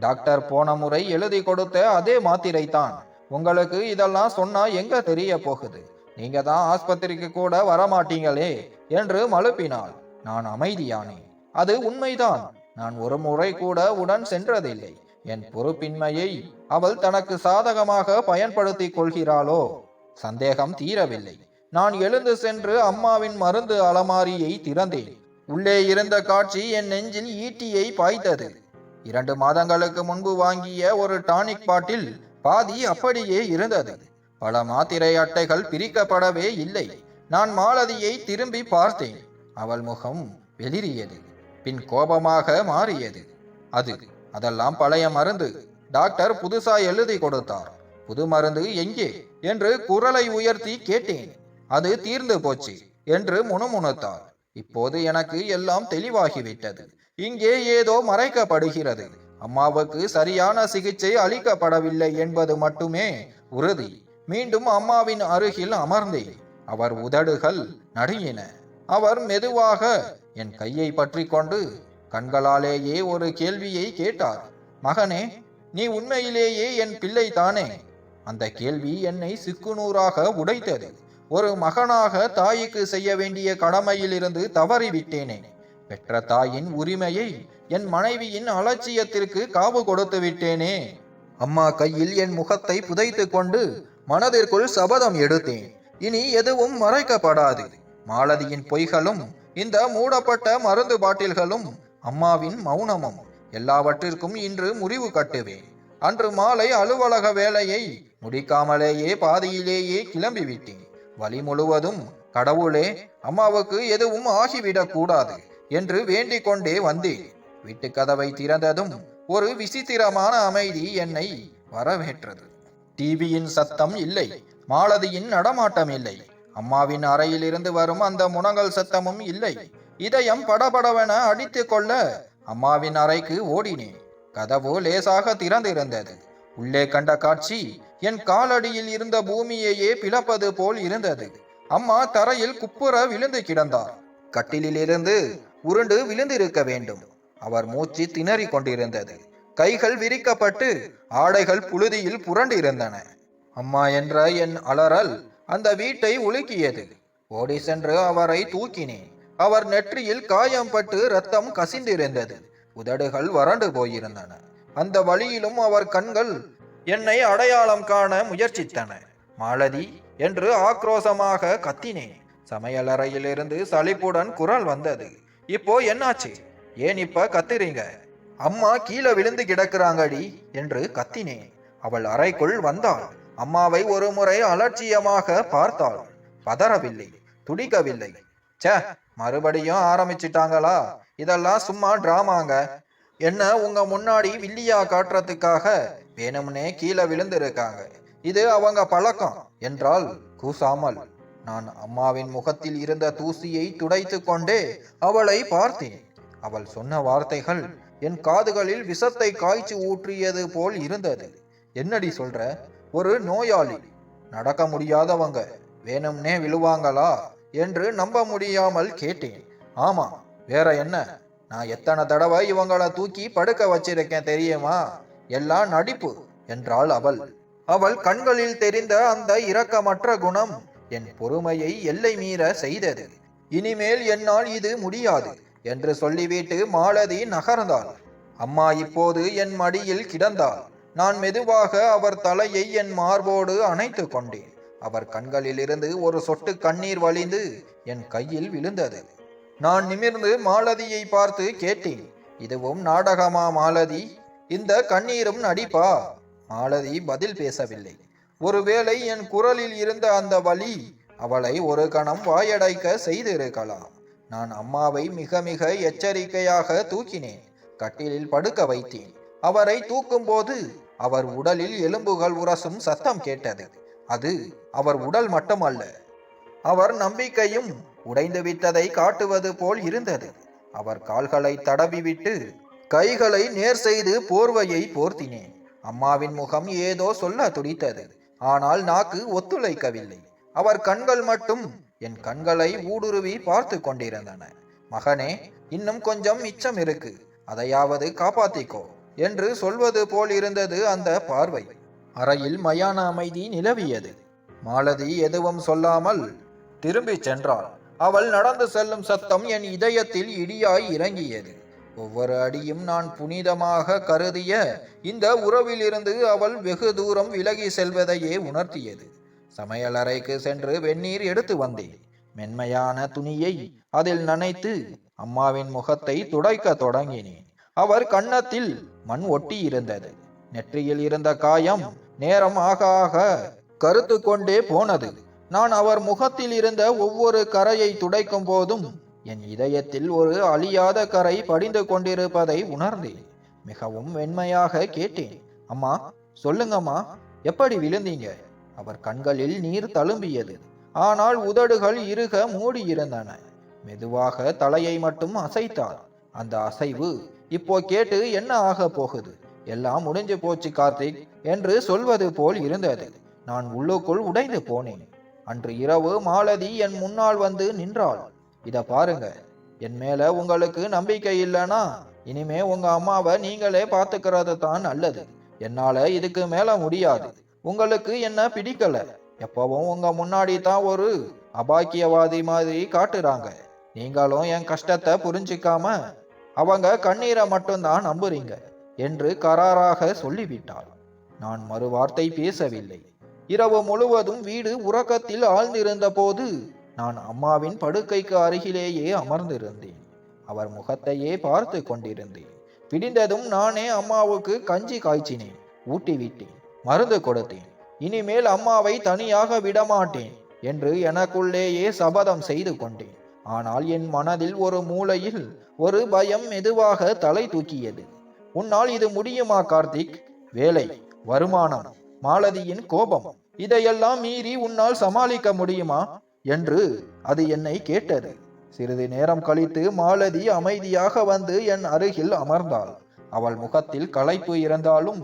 டாக்டர் போன முறை எழுதி கொடுத்த அதே மாத்திரை தான். உங்களுக்கு இதெல்லாம் சொன்னா எங்க தெரிய போகுது? நீங்க தான் ஆஸ்பத்திரிக்கு கூட வரமாட்டீங்களே என்று மழுப்பினாள். நான் அமைதியானேன். அது உண்மைதான். நான் ஒரு முறை கூட உடன் சென்றதில்லை. என் பொறுப்பின்மையை அவள் தனக்கு சாதகமாக பயன்படுத்தி கொள்கிறாளோ? சந்தேகம் தீரவில்லை. நான் எழுந்து சென்று அம்மாவின் மருந்து அலமாரியை திறந்தேன். உள்ளே இருந்த காட்சி என் நெஞ்சில் ஈட்டியை பாய்த்தது. 2 மாதங்களுக்கு முன்பு வாங்கிய ஒரு டானிக் பாட்டில் பாதி அப்படியே இருந்தது. பல மாத்திரை அட்டைகள் பிரிக்கப்படவே இல்லை. நான் மாலதியை திரும்பி பார்த்தேன். அவள் முகம் வெளிரியது, பின் கோபமாக மாறியது. அதெல்லாம் பழைய மருந்து. டாக்டர் புதுசா எழுதி கொடுத்தார். புது மருந்து எங்கே என்று குரலை உயர்த்தி கேட்டேன். அது தீர்ந்து போச்சு என்று முணுமுணுத்தார். இப்போது எனக்கு எல்லாம் தெளிவாகிவிட்டது. இங்கே ஏதோ மறைக்கப்படுகிறது. அம்மாவுக்கு சரியான சிகிச்சை அளிக்கப்படவில்லை என்பது மட்டுமே உறுதி. மீண்டும் அம்மாவின் அருகில் அமர்ந்தேன். அவர் உதடுகள் நடுங்கின. அவர் மெதுவாக என் கையை பற்றி கொண்டு கண்களாலேயே ஒரு கேள்வியை கேட்டார். மகனே, நீ உண்மையிலேயே என் பிள்ளை தானே? அந்த கேள்வி என்னை சிக்குநூறாக உடைத்தது. ஒரு மகனாக தாய்க்கு செய்ய வேண்டிய கடமையிலிருந்து தவறிவிட்டேனே. பெற்ற தாயின் உரிமையை என் மனைவியின் அலட்சியத்திற்கு காவு கொடுத்து விட்டேனே. அம்மா கையில் என் முகத்தை புதைத்து கொண்டு மனதிற்குள் சபதம் எடுத்தேன். இனி எதுவும் மறைக்கப்படாது. மாலதியின் பொய்களும், இந்த மூடப்பட்ட மருந்து பாட்டில்களும், அம்மாவின் மௌனமும், எல்லாவற்றிற்கும் இன்று முறிவு கட்டுவேன். அன்று மாலை அலுவலக வேலையை முடிக்காமலேயே பாதியிலேயே கிளம்பிவிட்டேன். வழி முழுவதும், கடவுளே, அம்மாவுக்கு எதுவும் ஆகிவிடக் கூடாது என்று வேண்டிக் கொண்டே வந்தேன். வீட்டு கதவை திறந்ததும் ஒரு விசித்திரமான அமைதி என்னை வரவேற்றது. டிவியின் சத்தம் இல்லை. மாலதியின் நடமாட்டம் இல்லை. அம்மாவின் அறையில் இருந்து வரும் அந்த முனங்கல் சத்தமும் இல்லை. இதயம் படபடவென அடித்து கொள்ள அம்மாவின் அறைக்கு ஓடினேன். கதவு லேசாக திறந்திருந்தது. உள்ளே கண்ட காட்சி என் காலடியில் இருந்த பூமியையே பிளப்பது போல் இருந்தது. அம்மா தரையில் குப்புற விழுந்து கிடந்தார். கட்டிலிலிருந்து உருண்டு விழுந்திருக்க வேண்டும். அவர் மூச்சு திணறி கொண்டிருந்தது. கைகள் விரிக்கப்பட்டு ஆடைகள் புழுதியில் புரண்டிருந்தன. அம்மா என்ற என் அலறல் அந்த வீட்டை உலுக்கியது. ஓடி சென்று அவரை தூக்கினேன். அவர் நெற்றியில் காயம் பட்டு ரத்தம் கசிந்திருந்தது. உதடுகள் வறண்டு போயிருந்தன. அந்த வழியிலும் அவர் கண்கள் என்னை அடையாளம் காண முயற்சித்தன. மாலதி என்று ஆக்ரோசமாக கத்தினேன். சமையலறையிலிருந்து சலிப்புடன் குரல் வந்தது. இப்போ என்னாச்சு? ஏன் இப்ப கத்துறீங்க? அம்மா கீழே விழுந்து கிடக்குறாங்கடி என்று கத்தினேன். அவள் அறைக்குள் வந்தாள். அம்மாவை ஒரு முறை அலட்சியமாக பார்த்தாள். பதறவில்லை, துடிக்கவில்லை. சே, மறுபடியும் ஆரம்பிச்சிட்டாங்களா? இதெல்லாம் சும்மா டிராமாங்க. என்ன உங்க முன்னாடி வில்லியா காட்டுறதுக்காக வேணும்னே கீழே விழுந்திருக்காங்க. இது அவங்க பழக்கம் என்றால் கூசாமல். நான் அம்மாவின் முகத்தில் இருந்த தூசியை துடைத்து கொண்டே அவளை பார்த்தேன். அவள் சொன்ன வார்த்தைகள் என் காதுகளில் விஷத்தை காய்ச்சி ஊற்றியது போல் இருந்தது. என்னடி சொல்ற? ஒரு நோயாளி, நடக்க முடியாதவங்க வேணும்னே விழுவாங்களா என்று நம்ப முடியாமல் கேட்டேன். ஆமா, வேற என்ன? நான் எத்தனை தடவை இவங்களை தூக்கி படுக்க வச்சிருக்கேன் தெரியுமா? எல்லாம் நடிப்பு என்றாள் அவள். அவள் கண்களில் தெரிந்த அந்த இரக்கமற்ற குணம் என் பொறுமையை எல்லை மீற செய்தது. இனிமேல் என்னால் இது முடியாது என்று சொல்லிவிட்டு மாலதி நகர்ந்தாள். அம்மா இப்போது என் மடியில் கிடந்தாள். நான் மெதுவாக அவர் தலையை என் மார்போடு அணைத்து கொண்டேன். அவர் கண்களிலிருந்து ஒரு சொட்டு கண்ணீர் வழிந்து என் கையில் விழுந்தது. நான் நிமிர்ந்து மாலதியை பார்த்து கேட்டேன், இதுவும் நாடகமா மாலதி? இந்த கண்ணீரும் நடிப்பா? மாலதி பதில் பேசவில்லை. ஒருவேளை என் குரலில் இருந்த அந்த வலி அவளை ஒரு கணம் வாயடைக்க செய்திருக்கலாம். நான் அம்மாவை மிக மிக எச்சரிக்கையாக தூக்கினேன். கட்டிலில் படுக்க வைத்தேன். அவரை தூக்கும் போது அவர் உடலில் எலும்புகள் உரசும் சத்தம் கேட்டது. அது அவர் உடல் மட்டுமல்ல, அவர் நம்பிக்கையும் உடைந்து விட்டதை காட்டுவது போல் இருந்தது. அவர் கால்களை தடவிவிட்டு கைகளை நேர் செய்து போர்வையை போர்த்தினேன். அம்மாவின் முகம் ஏதோ சொல்ல துடித்தது. ஆனால் நாக்கு ஒத்துழைக்கவில்லை. அவர் கண்கள் மட்டும் என் கண்களை ஊடுருவி பார்த்து கொண்டிருந்தன. மகனே, இன்னும் கொஞ்சம் மிச்சம் இருக்கு, அதையாவது காப்பாத்திக்கோ என்று சொல்வது போல் இருந்தது அந்த பார்வை. அறையில் மயான அமைதி நிலவியது. மாலதி எதுவும் சொல்லாமல் திரும்பி சென்றாள். அவள் நடந்து செல்லும் சத்தம் என் இதயத்தில் இடியாய் இறங்கியது. ஒவ்வொரு அடியும் நான் புனிதமாக கருதிய இந்த உறவிலிருந்து அவள் வெகு தூரம் விலகி செல்வதையே உணர்த்தியது. சமையலறைக்கு சென்று வெந்நீர் எடுத்து வந்தேன். மென்மையான துணியை அதில் நனைத்து அம்மாவின் முகத்தை துடைக்க தொடங்கினேன். அவர் கன்னத்தில் மண் ஒட்டி இருந்தது. நெற்றியில் இருந்த காயம் நேரம் ஆக ஆக கருத்து கொண்டே போனது. நான் அவர் முகத்தில் இருந்த ஒவ்வொரு கரையை துடைக்கும் போதும் என் இதயத்தில் ஒரு அழியாத கரை படிந்து கொண்டிருப்பதை உணர்ந்தேன். மிகவும் வெண்மையாக கேட்டேன், அம்மா சொல்லுங்கம்மா, எப்படி விழுந்தீங்க? அவர் கண்களில் நீர் தழும்பியது. ஆனால் உதடுகள் இறுக மூடியிருந்தன. மெதுவாக தலையை மட்டும் அசைத்தார். அந்த அசைவு இப்போ கேட்டு என்ன ஆக போகுது, எல்லாம் முடிஞ்சு போச்சு கார்த்திக் என்று சொல்வது போல் இருந்தது. நான் உள்ளுக்குள் உடைந்து போனேன். அன்று இரவு மாலதி என் முன்னால் வந்து நின்றாள். இத பாருங்க, என் மேல உங்களுக்கு நம்பிக்கை இல்லைனா இனிமே உங்க அம்மாவை நீங்களே பார்த்துக்கிறது தான் நல்லது. என்னால இதுக்கு மேல முடியாது. உங்களுக்கு என்ன பிடிக்கல, எப்பவும் உங்க முன்னாடி தான் ஒரு அபாக்கியவாதி மாதிரி காட்டுறாங்க. நீங்களும் என் கஷ்டத்தை புரிஞ்சிக்காம அவங்க கண்ணீரை மட்டும்தான் நம்புறீங்க என்று கராராக சொல்லிவிட்டாள். நான் மறு வார்த்தை பேசவில்லை. இரவு முழுவதும் வீடு உறக்கத்தில் ஆழ்ந்திருந்த போது நான் அம்மாவின் படுக்கைக்கு அருகிலேயே அமர்ந்திருந்தேன். அவர் முகத்தையே பார்த்து கொண்டிருந்தேன். பிடிந்ததும் நானே அம்மாவுக்கு கஞ்சி காய்ச்சினேன், ஊட்டிவிட்டேன், மருந்து கொடுத்தேன். இனிமேல் அம்மாவை தனியாக விடமாட்டேன் என்று எனக்குள்ளேயே சபதம் செய்து கொண்டேன். ஆனால் என் மனதில் ஒரு மூலையில் ஒரு பயம் மெதுவாக தலை தூக்கியது. உன்னால் இது முடியுமா கார்த்திக்? வேலை, வருமானம், மாலதியின் கோபம், இதையெல்லாம் மீறி உன்னால் சமாளிக்க முடியுமா என்று அது என்னை கேட்டது. சிறிது நேரம் கழித்து மாலதி அமைதியாக வந்து என் அருகில் அமர்ந்தாள். அவள் முகத்தில் களைப்பு இருந்தாலும்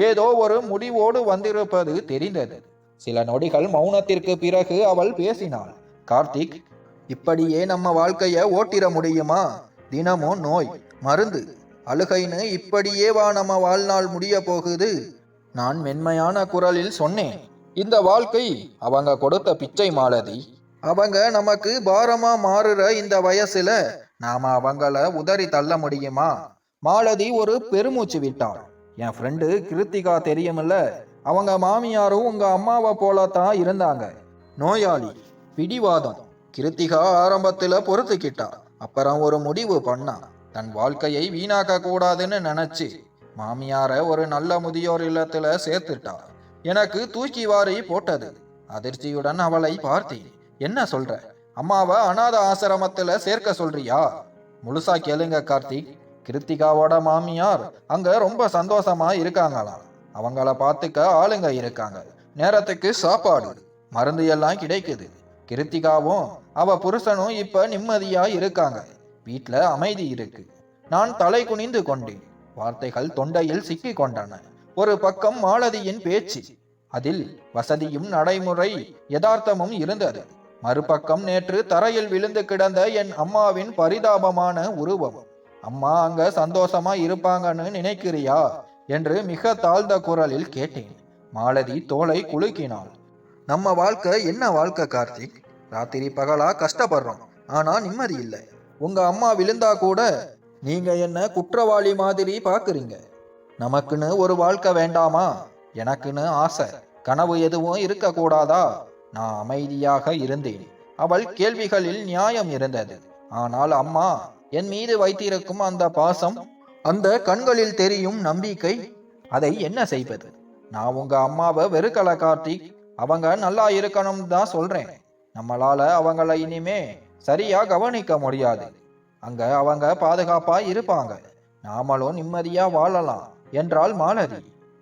ஏதோ ஒரு முடிவோடு வந்திருப்பது தெரிந்தது. சில நொடிகள் மௌனத்திற்கு பிறகு அவள் பேசினாள். கார்த்திக், இப்படியே நம்ம வாழ்க்கைய ஓட்டிட முடியுமா? தினமும் நோய், மருந்து, அழுகைன்னு இப்படியே வா நம்ம வாழ்நாள் முடிய போகுது? நான் மென்மையான குரலில் சொன்னேன், இந்த வாழ்க்கை அவங்க கொடுத்த பிச்சை மாலதி. அவங்க நமக்கு பாரமா மாறுற இந்த வயசுல நாம அவங்கள உதறி தள்ள முடியுமா? மாலதி ஒரு பெருமூச்சு விட்டாள். என் ஃப்ரெண்டு கிருத்திகா தெரியுமில்ல, அவங்க மாமியாரும் உங்க அம்மாவை போலத்தான் இருந்தாங்க. நோயாளி, பிடிவாதம். கிருத்திகா ஆரம்பத்துல பொறுத்துக்கிட்டா. அப்புறம் ஒரு முடிவு பண்ணா. தன் வாழ்க்கையை வீணாக்க கூடாதுன்னு நினைச்சு மாமியார ஒரு நல்ல முதியோர் இல்லத்துல சேர்த்துட்டா. எனக்கு தூக்கி வாரி போட்டது. அதிர்ச்சியுடன் அவளை பார்த்தேன். என்ன சொல்ற? அம்மாவை அநாத ஆசிரமத்துல சேர்க்க சொல்றியா? முழுசா கேளுங்க கார்த்திக். கிருத்திகாவோட மாமியார் அங்க ரொம்ப சந்தோஷமா இருக்காங்களாம். அவங்கள பார்த்துக்க ஆளுங்க இருக்காங்க. நேரத்துக்கு சாப்பாடு, மருந்து எல்லாம் கிடைக்குது. கிருத்திகாவும் அவ புருஷனும் இப்ப நிம்மதியா இருக்காங்க. வீட்டுல அமைதி இருக்கு. நான் தலை குனிந்து கொண்டேன். வார்த்தைகள் தொண்டையில் சிக்கி கொண்டன. ஒரு பக்கம் மாலதியின் பேச்சு, அதில் வசதியும் நடைமுறை யதார்த்தமும் இருந்தது. மறுபக்கம் நேற்று தரையில் விழுந்து கிடந்த என் அம்மாவின் பரிதாபமான உருவம். அம்மா அங்க சந்தோஷமா இருப்பாங்கன்னு நினைக்கிறியா என்று மிக தாழ்ந்த குரலில் கேட்டேன். மாலதி தோலை குலுக்கினாள். நம்ம வாழ்க்கை என்ன வாழ்க்கை கார்த்திக்? ராத்திரி பகலா கஷ்டப்படுறோம், ஆனா நிம்மதி இல்லை. உங்க அம்மா விழுந்தா கூட நீங்க என்ன குற்றவாளி மாதிரி பாக்குறீங்க. நமக்குன்னு ஒரு வாழ்க்கை வேண்டாமா? எனக்குன்னு ஆசை, கனவு எதுவும் இருக்க கூடாதா? நான் அமைதியாக இருந்தேன். அவள் கேள்விகளில் நியாயம் இருந்தது. ஆனால் அம்மா என் மீது வைத்திருக்கும் அந்த பாசம், அந்த கண்களில் தெரியும் நம்பிக்கை, அதை என்ன செய்வது? நான் உங்க அம்மாவை வெறுக்கல கார்த்திக். அவங்க நல்லா இருக்கணும் தான் சொல்றேன். நம்மளால அவங்கள இனிமே சரியா கவனிக்க முடியாது. அங்க அவங்க பாதுகாப்பா இருப்பாங்க, நாமளும் நிம்மதியா வாழலாம் என்றாள் மாலதி.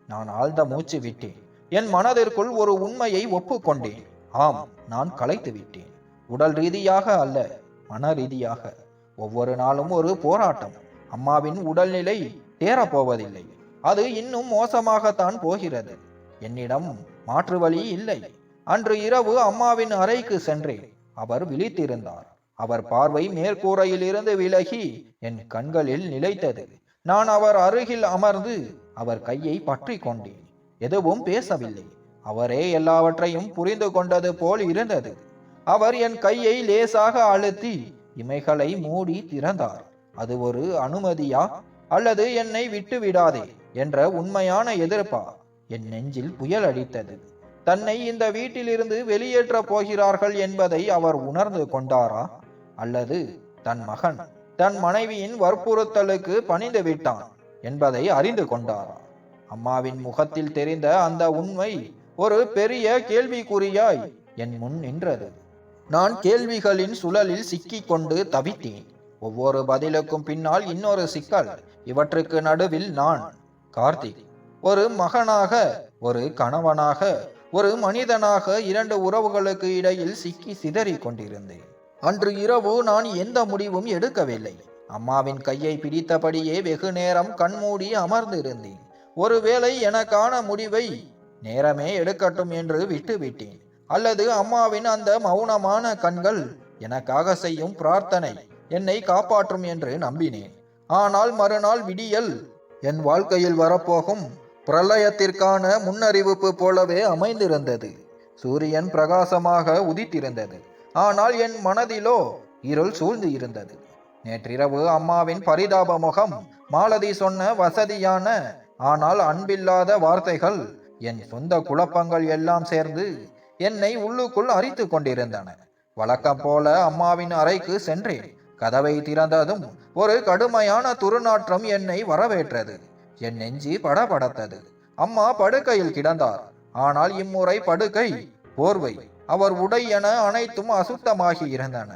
நான் ஆழ்ந்த மூச்சு விட்டேன். என் மனதிற்குள் ஒரு உண்மையை ஒப்புக்கொண்டேன். ஆம், நான் களைத்து விட்டேன். உடல் ரீதியாக அல்ல, மன ரீதியாக. ஒவ்வொரு நாளும் ஒரு போராட்டம். அம்மாவின் உடல்நிலை தேரப்போவதில்லை, அது இன்னும் மோசமாகத்தான் போகிறது. என்னிடம் மாற்று வழி இல்லை. அன்று இரவு அம்மாவின் அறைக்கு சென்றேன். அவர் விழித்திருந்தார். அவர் பார்வை மேற்கூரையில் இருந்து விலகி என் கண்களில் நிலைத்தது. நான் அவர் அருகில் அமர்ந்து அவர் கையை பற்றி கொண்டேன். எதுவும் பேசவில்லை. அவரே எல்லாவற்றையும் புரிந்து கொண்டது போல் இருந்தது. அவர் என் கையை லேசாக அழுத்தி இமைகளை மூடி திறந்தார். அது ஒரு அனுமதியா, அல்லது என்னை விட்டு விடாதே என்ற உண்மையான எதிர்ப்பா? என் நெஞ்சில் புயல் அடித்தது. தன்னை இந்த வீட்டிலிருந்து வெளியேற்ற போகிறார்கள் என்பதை அவர் உணர்ந்து கொண்டாரா? அல்லது தன் மகன் தன் மனைவியின் வற்புறுத்தலுக்கு பணிந்து விட்டான் என்பதை அறிந்து கொண்டாரா? அம்மாவின் முகத்தில் தெரிந்த அந்த உண்மை ஒரு பெரிய கேள்விக்குறியாய் என் முன் நின்றது. நான் கேள்விகளின் சுழலில் சிக்கிக் கொண்டு தவித்தேன். ஒவ்வொரு பதிலுக்கும் பின்னால் இன்னொரு சிக்கல். இவற்றுக்கு நடுவில் நான், கார்த்திக், ஒரு மகனாக, ஒரு கணவனாக, ஒரு மனிதனாக இரண்டு உறவுகளுக்கு இடையில் சிக்கி சிதறி கொண்டிருந்தேன். அன்று இரவு நான் எந்த முடிவும் எடுக்கவில்லை. அம்மாவின் கையை பிடித்தபடியே வெகு நேரம் கண்மூடி அமர்ந்திருந்தேன். ஒருவேளை எனக்கான முடிவை நேரமே எடுக்கட்டும் என்று விட்டுவிட்டேன். அல்லது அம்மாவின் அந்த மௌனமான கண்கள் எனக்காக செய்யும் பிரார்த்தனை என்னை காப்பாற்றும் என்று நம்பினேன். ஆனால் மறுநாள் விடியல் என் வாழ்க்கையில் வரப்போகும் பிரளயத்திற்கான முன்னறிவிப்பு போலவே அமைந்திருந்தது. சூரியன் பிரகாசமாக உதித்திருந்தது. ஆனால் என் மனதிலோ இருள் சூழ்ந்து இருந்தது. நேற்றிரவு அம்மாவின் பரிதாப முகம், மாலதி சொன்ன வசதியான ஆனால் அன்பில்லாத வார்த்தைகள், என் சொந்த குழப்பங்கள் எல்லாம் சேர்ந்து என்னை உள்ளுக்குள் அரித்து கொண்டிருந்தன. வழக்கம் போல அம்மாவின் அறைக்கு சென்றேன். கதவை திறந்ததும் ஒரு கடுமையான துர்நாற்றம் என்னை வரவேற்றது. என் நெஞ்சு படபடத்தது. அம்மா படுக்கையில் கிடந்தார். ஆனால் இம்முறை படுக்கை, போர்வை, அவர் உடை என அனைத்தும் அசுத்தமாகி இருந்தன.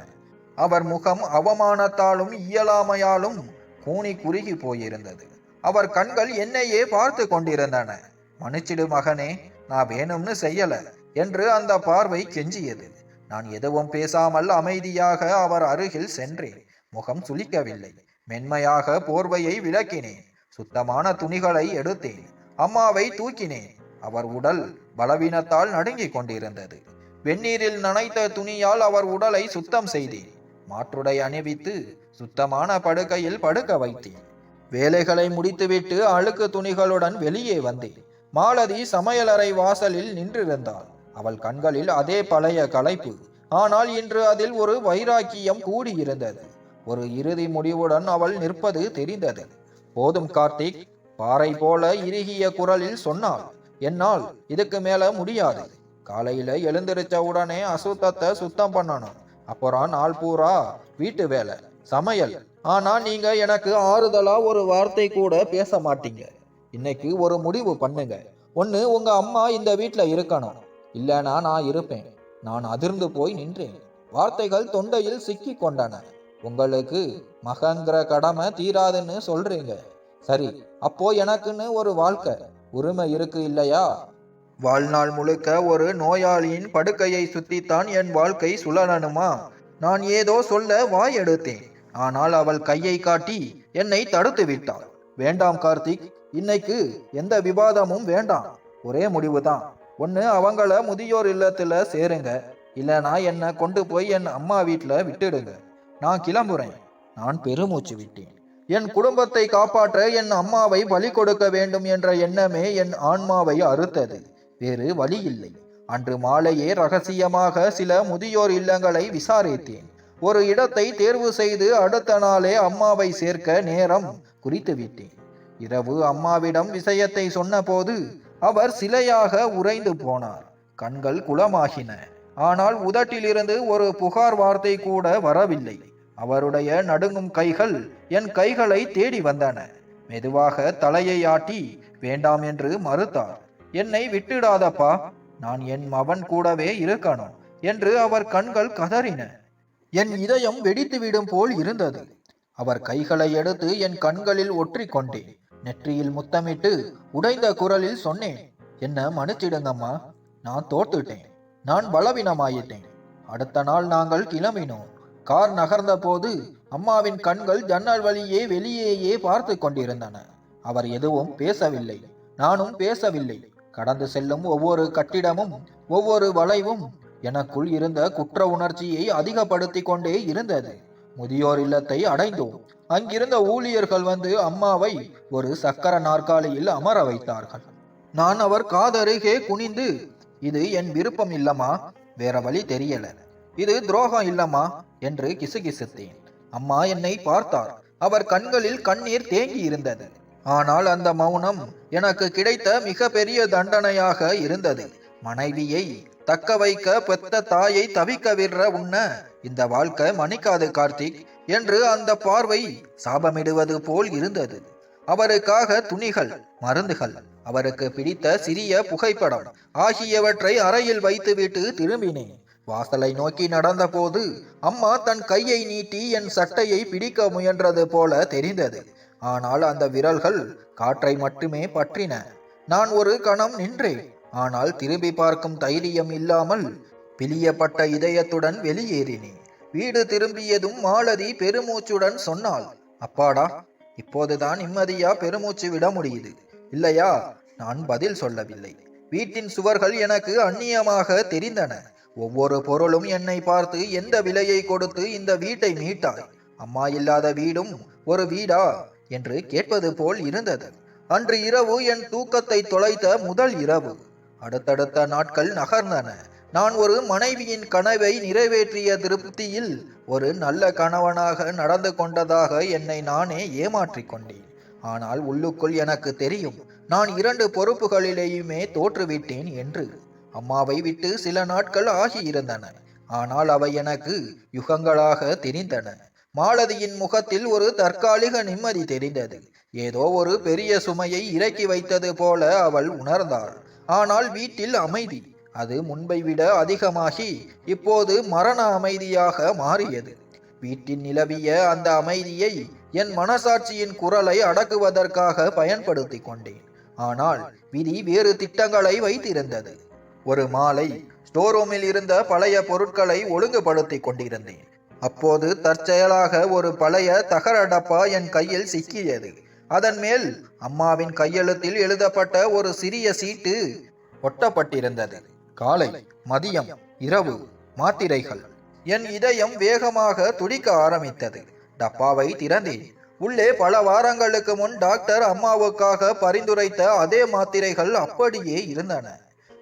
அவர் முகம் அவமானத்தாலும் இயலாமையாலும் கூனி குறுகி போயிருந்தது. அவர் கண்கள் என்னையே பார்த்து கொண்டிருந்தன. மன்னிச்சிடு மகனே, நான் வேணும்னு செய்யல என்று அந்த பார்வை கெஞ்சியது. நான் எதுவும் பேசாமல் அமைதியாக அவர் அருகில் சென்றேன். முகம் சுளிக்கவில்லை. மென்மையாக போர்வையை விலக்கினேன். சுத்தமான துணிகளை எடுத்தேன். அம்மாவை தூக்கினேன். அவர் உடல் பலவீனத்தால் நடுங்கிக் கொண்டிருந்தது. வெந்நீரில் நனைத்த துணியால் அவர் உடலை சுத்தம் செய்தேன். மாற்றுடை அணிவித்து சுத்தமான படுக்கையில் படுக்க வைத்தேன். வேலைகளை முடித்துவிட்டு அழுக்கு துணிகளுடன் வெளியே வந்தேன். மாலதி சமையலறை வாசலில் நின்றிருந்தாள். அவள் கண்களில் அதே பழைய களைப்பு. ஆனால் இன்று அதில் ஒரு வைராக்கியம் கூடியிருந்தது. ஒரு இறுதி முடிவுடன் அவள் நிற்பது தெரிந்தது. போதும் கார்த்திக், பாறை போல இறுகிய குரலில் சொன்னாள். என்னால் இதுக்கு மேல முடியாது. காலையில எழுந்திருச்ச உடனே அசுத்தத்தை சுத்தம் பண்ணணும். அப்புறம் நாள் பூரா வீட்டு வேலை, சமையல். ஆனா நீங்க எனக்கு ஆறுதலா ஒரு வார்த்தை கூட பேச மாட்டீங்க. இன்னைக்கு ஒரு முடிவு பண்ணுங்க. ஒண்ணு உங்க அம்மா இந்த வீட்டுல இருக்கணும், இல்லைனா நான் இருப்பேன். நான் அதிர்ந்து போய் நின்றேன். வார்த்தைகள் தொண்டையில் சிக்கி கொண்டன. உங்களுக்கு மகங்கிற கடமை தீராதுன்னு சொல்றீங்க. சரி, அப்போ எனக்குன்னு ஒரு வாழ்க்கை, உரிமை இருக்கு இல்லையா? வாழ்நாள் முழுக்க ஒரு நோயாளியின் படுக்கையை சுத்தித்தான் என் வாழ்க்கை சுழலணுமா? நான் ஏதோ சொல்ல வாய் எடுத்தேன். ஆனால் அவள் கையை காட்டி என்னை தடுத்து விட்டாள். வேண்டாம் கார்த்திக், இன்னைக்கு எந்த விவாதமும் வேண்டாம். ஒரே முடிவுதான். ஒன்று அவங்கள முதியோர் இல்லத்துல சேருங்க, இல்லைனா என்னை கொண்டு போய் என் அம்மா வீட்டில் விட்டுடுங்க. நான் கிளம்புறேன். நான் பெருமூச்சு விட்டேன். என் குடும்பத்தை காப்பாற்ற என் அம்மாவை பலி கொடுக்க வேண்டும் என்ற எண்ணமே என் ஆன்மாவை அறுத்தது. வேறு வழி இல்லை. அன்று மாலையே ரகசியமாக சில முதியோர் இல்லங்களை விசாரித்தேன். ஒரு இடத்தை தேர்வு செய்து அடுத்த நாளே அம்மாவை சேர்க்க நேரம் குறித்து விட்டேன். இரவு அம்மாவிடம் விஷயத்தை சொன்னபோது அவர் சிலையாக உறைந்து போனார். கண்கள் குளமாகின. ஆனால் உதட்டிலிருந்து ஒரு புகார் வார்த்தை கூட வரவில்லை. அவருடைய நடுங்கும் கைகள் என் கைகளை தேடி வந்தன. மெதுவாக தலையை ஆட்டி வேண்டாம் என்று மறுத்தார். என்னை விட்டுடாதப்பா, நான் என் மகன் கூடவே இருக்கணும். என்று அவர் கண்கள் கதறின. என் இதயம் வெடித்துவிடும் போல் இருந்தது. அவர் கைகளை எடுத்து என் கண்களில் ஒற்றிக் கொண்டேன். நெற்றியில் முத்தமிட்டு உடைந்த குரலில் சொன்னேன், என்ன மன்னிச்சிடுங்கம்மா, நான் தோத்துட்டேன், நான் பலவீனமாயிட்டேன். அடுத்த நாள் நாங்கள் கிளம்பினோம். கார் நகர்ந்த போது அம்மாவின் கண்கள் ஜன்னல் வழியே வெளியேயே பார்த்து கொண்டிருந்தன. அவர் எதுவும் பேசவில்லை, நானும் பேசவில்லை. கடந்து செல்லும் ஒவ்வொரு கட்டிடமும் ஒவ்வொரு வளைவும் எனக்குள் இருந்த குற்ற உணர்ச்சியை அதிகப்படுத்தி கொண்டே இருந்தது. முதியோர் இல்லத்தை அடைந்தோம். அங்கிருந்த ஊழியர்கள் வந்து அம்மாவை ஒரு சக்கர நாற்காலியில் அமர வைத்தார்கள். நான் அவர் காதருகே குனிந்து, இது என் விருப்பம் இல்லம்மா, வேற வழி தெரியல, இது துரோகம் இல்லம்மா என்று கிசுகிசுத்தேன். அம்மா என்னை பார்த்தார். அவர் கண்களில் கண்ணீர் தேங்கி இருந்தது. ஆனால் அந்த மௌனம் எனக்கு கிடைத்த மிக பெரிய தண்டனையாக இருந்தது. மனைவியை தக்க வைக்க பெத்த தாயை தவிக்க விடுற உன்ன இந்த வாழ்க்கை மன்னிக்காது கார்த்திக் என்று அந்த பார்வை சாபமிடுவது போல் இருந்தது. அவருக்காக துணிகள், மருந்துகள், அவருக்கு பிடித்த சிறிய புகைப்படம் ஆகியவற்றை அறையில் வைத்துவிட்டு திரும்பினேன். வாசலை நோக்கி நடந்தபோது அம்மா தன் கையை நீட்டி என் சட்டையை பிடிக்க முயன்றது போல தெரிந்தது. ஆனால் அந்த விரல்கள் காற்றை மட்டுமே பற்றின. நான் ஒரு கணம் நின்றேன். ஆனால் திரும்பி பார்க்கும் தைரியம் இல்லாமல் பிழியப்பட்ட இதயத்துடன் வெளியேறினேன். வீடு திரும்பியதும் மாலதி பெருமூச்சுடன் சொன்னாள், அப்பாடா, இப்போதுதான் நிம்மதியா பெருமூச்சு விட முடியுது இல்லையா? நான் பதில் சொல்லவில்லை. வீட்டின் சுவர்கள் எனக்கு அந்நியமாக தெரிந்தன. ஒவ்வொரு பொருளும் என்னை பார்த்து, எந்த விலையை கொடுத்து இந்த வீட்டை மீட்டாய்? அம்மா இல்லாத வீடும் ஒரு வீடா என்று கேட்பது போல் இருந்தது. அன்று இரவு என் தூக்கத்தை தொலைத்த முதல் இரவு. அடுத்தடுத்த நாட்கள் நகர்ந்தன. நான் ஒரு மனைவியின் கனவை நிறைவேற்றிய திருப்தியில் ஒரு நல்ல கணவனாக நடந்து கொண்டதாக என்னை நானே ஏமாற்றிக் கொண்டேன். ஆனால் உள்ளுக்குள் எனக்கு தெரியும், நான் 2 பொறுப்புகளிலேயுமே தோற்றுவிட்டேன் என்று. அம்மாவை விட்டு சில நாட்கள் ஆகியிருந்தன. ஆனால் அவை எனக்கு யுகங்களாக தெரிந்தன. மாலதியின் முகத்தில் ஒரு தற்காலிக நிம்மதி தெரிந்தது. ஏதோ ஒரு பெரிய சுமையை இறக்கி வைத்தது போல அவள் உணர்ந்தாள். ஆனால் வீட்டில் அமைதி, அது முன்பை விட அதிகமாகி இப்போது மரண அமைதியாக மாறியது. வீட்டில் நிலவிய அந்த அமைதியை என் மனசாட்சியின் குரலை அடக்குவதற்காக பயன்படுத்தி கொண்டேன். ஆனால் விதி வேறு திட்டங்களை வைத்திருந்தது. ஒரு மாலை ஸ்டோர் ரூமில் இருந்த பழைய பொருட்களை ஒழுங்குபடுத்தி கொண்டிருந்தேன். அப்போது தற்செயலாக ஒரு பழைய தகர டப்பா என் கையில் சிக்கியது. அதன் மேல் அம்மாவின் கையெழுத்தில் எழுதப்பட்ட ஒரு சிறிய சீட்டு ஒட்டப்பட்டிருந்தது. காலை, மதியம், இரவு, மாத்திரைகள். என் இதயம் வேகமாக துடிக்க ஆரம்பித்தது. டப்பாவை திறந்தேன். உள்ளே பல வாரங்களுக்கு முன் டாக்டர் அம்மாவுக்காக பரிந்துரைத்த அதே மாத்திரைகள் அப்படியே இருந்தன.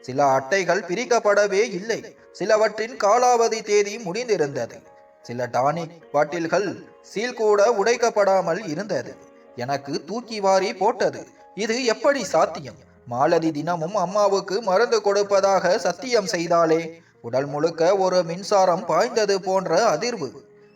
சில அட்டைகள் பிரிக்கப்படவே இல்லை. சிலவற்றின் காலாவதி தேதி முடிந்திருந்தது. சில டானிக் பாட்டில்கள் சீல் கூட உடைக்கப்படாமல் இருந்தது. எனக்கு தூக்கி வாரி போட்டது. இது எப்படி சாத்தியம்? மாலதி தினமும் அம்மாவுக்கு மருந்து கொடுப்பதாக சத்தியம் செய்தாலே. உடல் முழுக்க ஒரு மின்சாரம் பாய்ந்தது போன்ற அதிர்வு.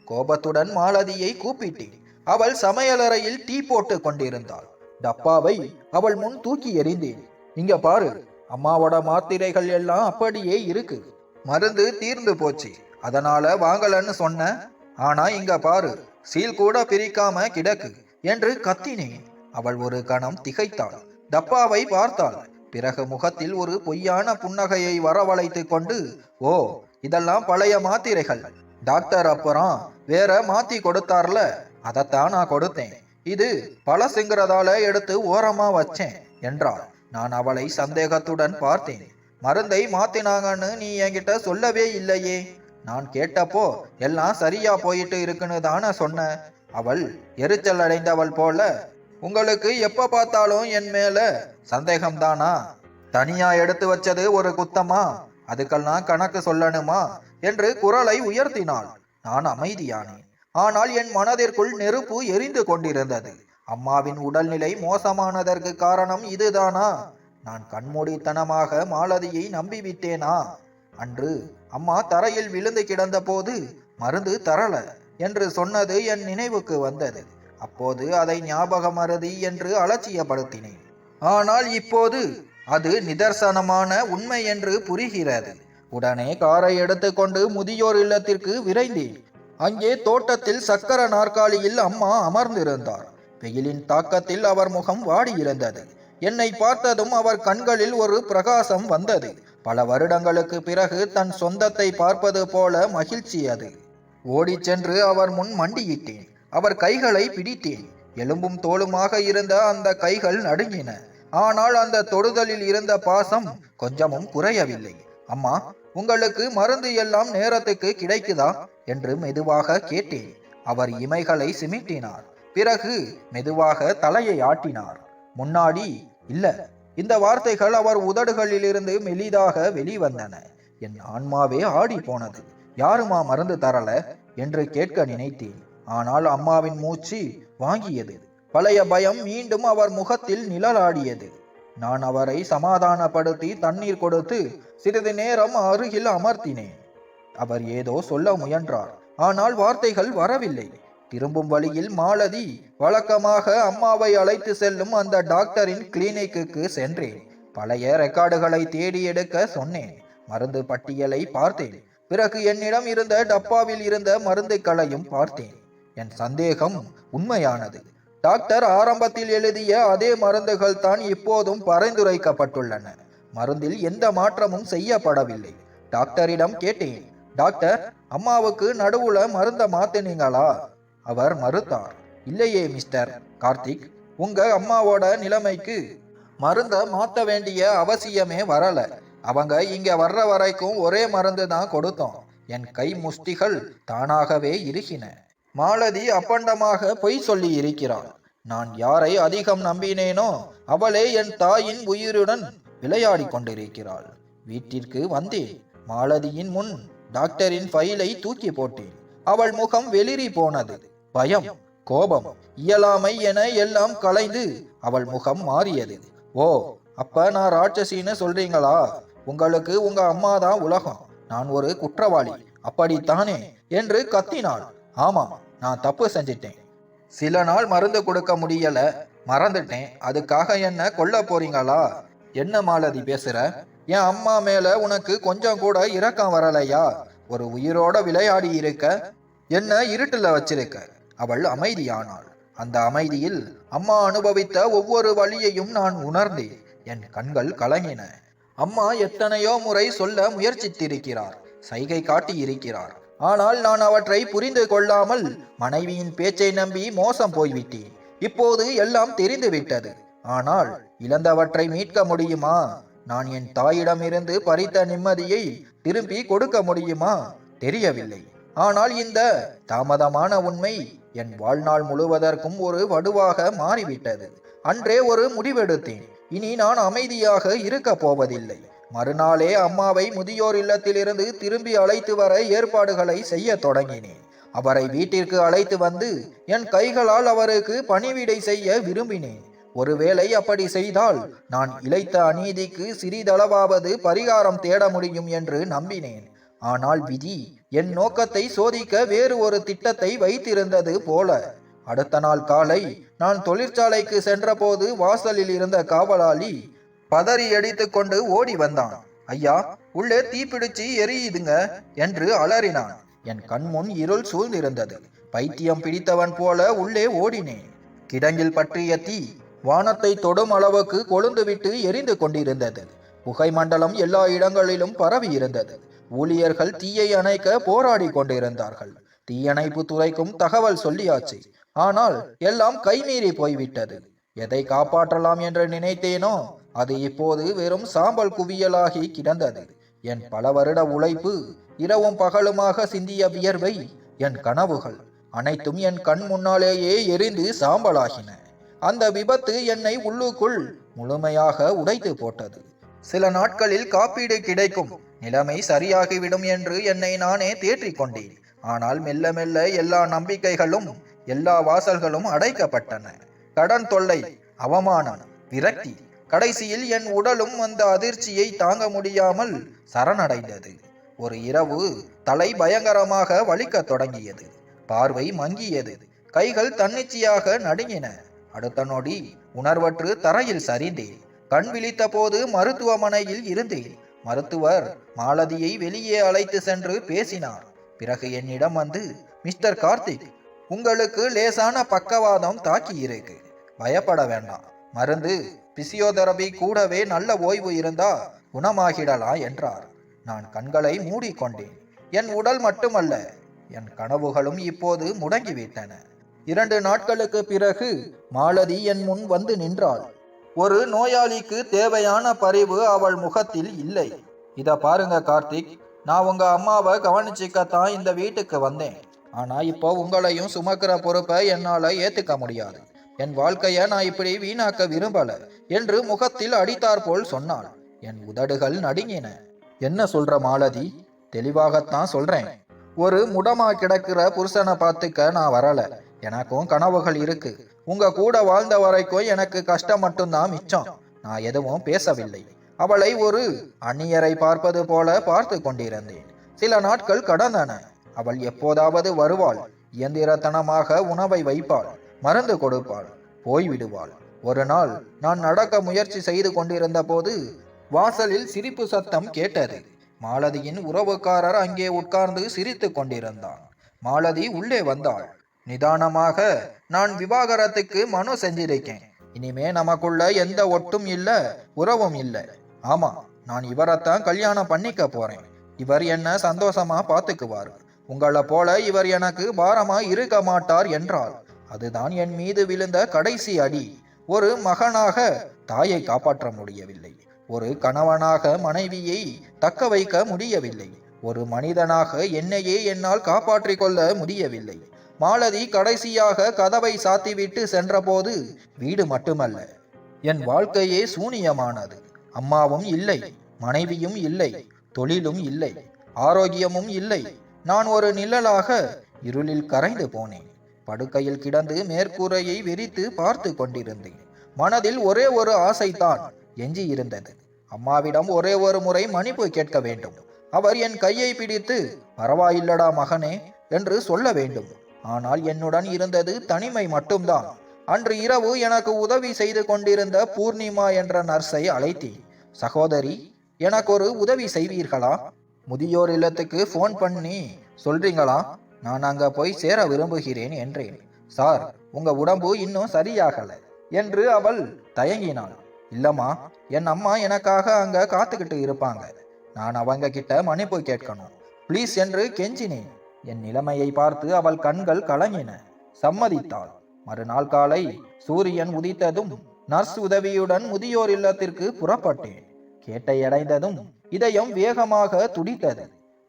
கோபத்துடன் மாலதியை கூப்பிட்டேன். அவள் சமையலறையில் டீ போட்டு கொண்டிருந்தாள். டப்பாவை அவள் முன் தூக்கி எறிந்தேன். இங்க பாரு, அம்மாவோட மாத்திரைகள் எல்லாம் அப்படியே இருக்கு. மருந்து தீர்ந்து போச்சு, அதனால வாங்கலன்னு சொன்ன. ஆனா இங்க பாரு, சீல் கூட பிரிக்காம கிடக்கு என்று கத்தினேன். அவள் ஒரு கணம் திகைத்தாள். டப்பாவை பார்த்தாள். பிறகு முகத்தில் ஒரு பொய்யான புன்னகையை வரவழைத்து கொண்டு, ஓ, இதெல்லாம் பழைய மாத்திரைகள். டாக்டர் அப்புறம் வேற மாத்தி கொடுத்தார்ல, அதைத்தான் நான் கொடுத்தேன். இது பழசுங்கிறதால எடுத்து ஓரமா வச்சேன் என்றாள். நான் அவளை சந்தேகத்துடன் பார்த்தேன். மருந்தை மாத்தினாங்கன்னு நீ என்கிட்ட சொல்லவே இல்லையே. நான் கேட்டப்போ எல்லாம் சரியா போயிட்டு இருக்குன்னு தானே சொன்ன. அவள் எரிச்சல் அடைந்தவள் போல, உங்களுக்கு எப்ப பார்த்தாலும் என் மேல சந்தேகம்தானா? தனியா எடுத்து வச்சது ஒரு குத்தமா? அதுக்கெல்லாம் கணக்கு சொல்லணுமா என்று குரலை உயர்த்தினாள். நான் அமைதியானேன். ஆனால் என் மனதிற்குள் நெருப்பு எரிந்து கொண்டிருந்தது. அம்மாவின் உடல்நிலை மோசமானதற்கு காரணம் இதுதானா? நான் கண்மூடித்தனமாக மாலதியை நம்பிவிட்டேனா? அன்று அம்மா தரையில் விழுந்து கிடந்த போது மருந்து தரல என்று சொன்னது என் நினைவுக்கு வந்தது. அப்போது அதை ஞாபக மறதி என்று அலட்சியப்படுத்தினேன். ஆனால் இப்போது அது நிதர்சனமான உண்மை என்று புரிகிறது. உடனே காரை எடுத்துக்கொண்டு முதியோர் இல்லத்திற்கு விரைந்தேன். அங்கே தோட்டத்தில் சக்கர நாற்காலியில் அம்மா அமர்ந்திருந்தார். வெயிலின் தாக்கத்தில் அவர் முகம் வாடியிருந்தது. என்னை பார்த்ததும் அவர் கண்களில் ஒரு பிரகாசம் வந்தது. பல வருடங்களுக்கு பிறகு தன் சொந்தத்தை பார்ப்பது போல மகிழ்ச்சி அது. ஓடிச் சென்று அவர் முன் மண்டியிட்டேன். அவர் கைகளை பிடித்தேன். எலும்பும் தோலுமாக இருந்த அந்த கைகள் நடுங்கின. ஆனால் அந்த தொடுதலில் இருந்த பாசம் கொஞ்சமும் குறையவில்லை. அம்மா, உங்களுக்கு மருந்து எல்லாம் நேரத்துக்கு கிடைக்குதா என்று மெதுவாக கேட்டேன். அவர் இமைகளை சிமிட்டினார். பிறகு மெதுவாக தலையை ஆட்டினார். முன்னாடி இல்ல. இந்த வார்த்தைகள் அவர் உதடுகளிலிருந்து மெலிதாக வெளிவந்தன. என் ஆன்மாவே ஆடி போனது. யாருமா மருந்து தரல என்று கேட்க நினைத்தேன். ஆனால் அம்மாவின் மூச்சு வாங்கியது. பழைய பயம் மீண்டும் அவர் முகத்தில் நிழலாடியது. நான் அவரை சமாதானப்படுத்தி தண்ணீர் கொடுத்து சிறிது நேரம் அருகில் அமர்த்தினேன். அவர் ஏதோ சொல்ல முயன்றார். ஆனால் வார்த்தைகள் வரவில்லை. திரும்பும் வழியில் மாலதி வழக்கமாக அம்மாவை அழைத்து செல்லும் அந்த டாக்டரின் கிளினிக்கு சென்றேன். பழைய ரெக்கார்டுகளை தேடி எடுக்க சொன்னேன். மருந்து பட்டியலை பார்த்தேன். பிறகு என்னிடம் இருந்த டப்பாவில் இருந்த மருந்துகளையும் பார்த்தேன். என் சந்தேகம் உண்மையானது. டாக்டர் ஆரம்பத்தில் எழுதிய அதே மருந்துகள் தான் இப்போதும் பரிந்துரைக்கப்பட்டுள்ளன. மருந்தில் எந்த மாற்றமும் செய்யப்படவில்லை. டாக்டரிடம் கேட்டேன், டாக்டர், அம்மாவுக்கு நடுவுல மருந்த மாத்தினீங்களா? அவர் மறுத்தார். இல்லையே மிஸ்டர் கார்த்திக், உங்க அம்மாவோட நிலைமைக்கு மருந்த மாத்த வேண்டிய அவசியமே வரல. அவங்க இங்க வர்ற வரைக்கும் ஒரே மருந்து தான் கொடுத்தோம். என் கை முஷ்டிகள் தானாகவே இறுகின. மாலதி அப்பண்டமாக பொய் சொல்லி இருக்கிறாள். நான் யாரை அதிகம் நம்பினேனோ அவளே என் தாயின் உயிருடன் விளையாடி கொண்டிருக்கிறாள். வீட்டிற்கு வந்தேன். மாலதியின் முன் டாக்டரின் ஃபைலை தூக்கி போட்டேன். அவள் முகம் வெளிரி போனது. பயம், கோபம், இயலாமை என எல்லாம் கலைந்து அவள் முகம் மாறியது. ஓ, அப்ப நான் ராட்சசின்னு சொல்றீங்களா? உங்களுக்கு உங்க அம்மா தான் உலகம், நான் ஒரு குற்றவாளி, அப்படித்தானே என்று கத்தினாள். ஆமா, நான் தப்பு செஞ்சிட்டேன். சில நாள் மருந்து கொடுக்க முடியல, மறந்துட்டேன். அதுக்காக என்ன கொல்ல போறீங்களா? என்ன மாலதி பேசுற? என் அம்மா மேல உனக்கு கொஞ்சம் கூட இரக்கம் வரலையா? ஒரு உயிரோட விளையாடி இருக்க, என்ன இருட்டுல வச்சிருக்க. அவள் அமைதியானாள். அந்த அமைதியில் அம்மா அனுபவித்த ஒவ்வொரு வழியையும் நான் உணர்ந்தேன். என் கண்கள் கலங்கின. அம்மா எத்தனையோ முறை சொல்ல முயற்சித்திருக்கிறார், சைகை காட்டி இருக்கிறார். ஆனால் நான் அவற்றை புரிந்து கொள்ளாமல் மனைவியின் பேச்சை நம்பி மோசம் போய்விட்டேன். இப்போது எல்லாம் தெரிந்துவிட்டது. ஆனால் இழந்தவற்றை மீட்க முடியுமா? நான் என் தாயிடமிருந்து பறித்த நிம்மதியை திருப்பி கொடுக்க முடியுமா? தெரியவில்லை. ஆனால் இந்த தாமதமான உண்மை என் வாழ்நாள் முழுவதற்கும் ஒரு வடுவாக மாறிவிட்டது. அன்றே ஒரு முடிவெடுத்தேன். இனி நான் அமைதியாக இருக்க போவதில்லை. மறுநாளே அம்மாவை முதியோர் இல்லத்திலிருந்து திரும்பி அழைத்து வர ஏற்பாடுகளை செய்ய தொடங்கினேன். அவரை வீட்டிற்கு அழைத்து வந்து என் கைகளால் அவருக்கு பணிவிடை செய்ய விரும்பினேன். ஒருவேளை அப்படி செய்தால் நான் இழைத்த அநீதிக்கு சிறிதளவாவது பரிகாரம் தேட முடியும் என்று நம்பினேன். ஆனால் விதி என் நோக்கத்தை சோதிக்க வேறு ஒரு திட்டத்தை வைத்திருந்தது போல. அடுத்த நாள் காலை நான் தொழிற்சாலைக்கு சென்றபோது வாசலில் இருந்த காவலாளி பதறி அடித்து கொண்டு ஓடி வந்தான். ஐயா, உள்ளே தீப்பிடிச்சு எரியுதுங்க என்று அலறினான். என் கண்முன் இருள் சூழ்ந்திருந்தது. பைத்தியம் பிடித்தவன் போல உள்ளே ஓடினேன். கிடங்கில் பற்றிய தீ வானத்தை தொடும் அளவுக்கு கொழுந்துவிட்டு எரிந்து கொண்டிருந்தது. புகை மண்டலம் எல்லா இடங்களிலும் பரவி இருந்தது. ஊழியர்கள் தீயை அணைக்க போராடி கொண்டிருந்தார்கள். தீயணைப்பு துறைக்கும் தகவல் சொல்லியாச்சு. ஆனால் எல்லாம் கைமீறி போய்விட்டது. எதை காப்பாற்றலாம் என்று நினைத்தேனோ அது இப்போது வெறும் சாம்பல் குவியலாகி கிடந்தது. என் பல வருட உழைப்பு, இரவும் பகலுமாக சிந்திய வியர்வை, என் கனவுகள் அனைத்தும் என் கண் முன்னாலேயே எரிந்து சாம்பலாகின. அந்த விபத்து என்னை உள்ளுக்குள் முழுமையாக உடைத்து போட்டது. சில நாட்களில் காப்பீடு கிடைக்கும், நிலைமை சரியாகிவிடும் என்று என்னை நானே தேற்றிக் கொண்டேன். ஆனால் மெல்ல மெல்ல எல்லா நம்பிக்கைகளும், எல்லா வாசல்களும் அடைக்கப்பட்டன. கடன் தொல்லை, அவமானம், விரக்தி, கடைசியில் என் உடலும் அந்த அதிர்ச்சியை தாங்க முடியாமல் சரணடைந்தது. ஒரு இரவு தலை பயங்கரமாக வலிக்கத் தொடங்கியது. பார்வை மங்கியது. கைகள் தன்னிச்சையாக நடுங்கின. அடுத்த நொடி உணர்வற்று தரையில் சரிந்தேன். கண் விழித்த போது மருத்துவமனையில் இருந்தேன். மருத்துவர் மாலதியை வெளியே அழைத்து சென்று பேசினார். பிறகு என்னிடம் வந்து, மிஸ்டர் கார்த்திக், உங்களுக்கு லேசான பக்கவாதம் தாக்கி இருக்கு, பயப்பட வேண்டாம், மருந்து பிசியோதெரபி கூடவே நல்ல ஓய்வு இருந்தா குணமாகிடலாம் என்றார். நான் கண்களை மூடிக்கொண்டேன். என் உடல் மட்டுமல்ல, என் கனவுகளும் இப்போது முடங்கிவிட்டன. 2 நாட்களுக்கு பிறகு மாலதி என் முன் வந்து நின்றாள். ஒரு நோயாளிக்கு தேவையான பரிவு அவள் முகத்தில் இல்லை. இத பாருங்க கார்த்திக், நான் உங்க அம்மாவை கவனிச்சுக்கத்தான் இந்த வீட்டுக்கு வந்தேன். ஆனா இப்போ உங்களையும் சுமக்கிற பொறுப்பை என்னால ஏத்துக்க முடியாது. என் வாழ்க்கைய நான் இப்படி வீணாக்க விரும்பல என்று முகத்தில் அடித்தார் போல் சொன்னாள். என் உதடுகள் நடுங்கின. என்ன சொல்ற மாலதி? தெளிவாகத்தான் சொல்றேன். ஒரு முடமா கிடக்கிற புருஷனை பார்த்துக்க நான் வரல. எனக்கும் கனவுகள் இருக்கு. உங்க கூட வாழ்ந்த வரைக்கும் எனக்கு கஷ்டம் மட்டும்தான் மிச்சம். நான் எதுவும் பேசவில்லை. அவளை ஒரு அந்நியரை பார்ப்பது போல பார்த்து கொண்டிருந்தேன். சில நாட்கள் கடந்தன. அவள் எப்போதாவது வருவாள். இயந்திரத்தனமாக உணவை வைப்பாள், மருந்து கொடுப்பாள், போய்விடுவாள். ஒரு நாள் நான் நடக்க முயற்சி செய்து கொண்டிருந்த போது வாசலில் சிரிப்பு சத்தம் கேட்டது. மாலதியின் உறவுக்காரர் அங்கே உட்கார்ந்து சிரித்து கொண்டிருந்தான். மாலதி உள்ளே வந்தாள். நிதானமாக, நான் விவாகரத்துக்கு மனு செஞ்சிருக்கேன். இனிமே நமக்குள்ள எந்த ஒட்டும் இல்ல, உறவும் இல்ல. ஆமா, நான் இவரைத்தான் கல்யாணம் பண்ணிக்க போறேன். இவர் என்ன சந்தோஷமா பார்த்துக்குவார். உங்களை போல இவர் எனக்கு பாரமா இருக்க மாட்டார் என்றாள். அதுதான் என் மீது விழுந்த கடைசி அடி. ஒரு மகனாக தாயை காப்பாற்ற முடியவில்லை. ஒரு கணவனாக மனைவியை தக்க வைக்க முடியவில்லை. ஒரு மனிதனாக என்னையே என்னால் காப்பாற்றிக் கொள்ள முடியவில்லை. மாலதி கடைசியாக கதவை சாத்திவிட்டு சென்றபோது வீடு மட்டுமல்ல, என் வாழ்க்கையே சூனியமானது. அம்மாவும் இல்லை, மனைவியும் இல்லை, தொழிலும் இல்லை, ஆரோக்கியமும் இல்லை. நான் ஒரு நிழலாக இருளில் கரைந்து போனேன். படுக்கையில் கிடந்து மேற்கூரையை விரித்து பார்த்து கொண்டிருந்தேன். மனதில் ஒரே ஒரு ஆசைத்தான் எஞ்சி இருந்தது. அம்மாவிடம் ஒரே ஒரு முறை மன்னிப்பு கேட்க வேண்டும். அவர் என் கையை பிடித்து பரவாயில்லடா மகனே என்று சொல்ல வேண்டும். ஆனால் என்னுடன் இருந்தது தனிமை மட்டும்தான். அன்று இரவு எனக்கு உதவி செய்து கொண்டிருந்த பூர்ணிமா என்ற நர்ஸை அழைத்தேன். சகோதரி, எனக்கு ஒரு உதவி செய்வீர்களா? முதியோர் இல்லத்துக்கு ஃபோன் பண்ணி சொல்றீங்களா? நான் அங்க போய் சேர விரும்புகிறேன் என்றேன். சார், உங்க உடம்பு இன்னும் சரியாகல என்று அவள் தயங்கினாள். இல்லம்மா, என் அம்மா எனக்காக அங்க காத்துக்கிட்டு இருப்பாங்க. நான் அவங்க கிட்ட மன்னிப்பு கேட்கணும், ப்ளீஸ் என்று கெஞ்சினேன். என் நிலைமையை பார்த்து அவள் கண்கள் கலங்கின. சம்மதித்தாள். மறுநாள் காலை சூரியன் உதித்ததும் நர்ஸ் உதவியுடன் முதியோர் இல்லத்திற்கு புறப்பட்டேன். கேட்டை அடைந்ததும் இதயம் வேகமாக துடித்தது.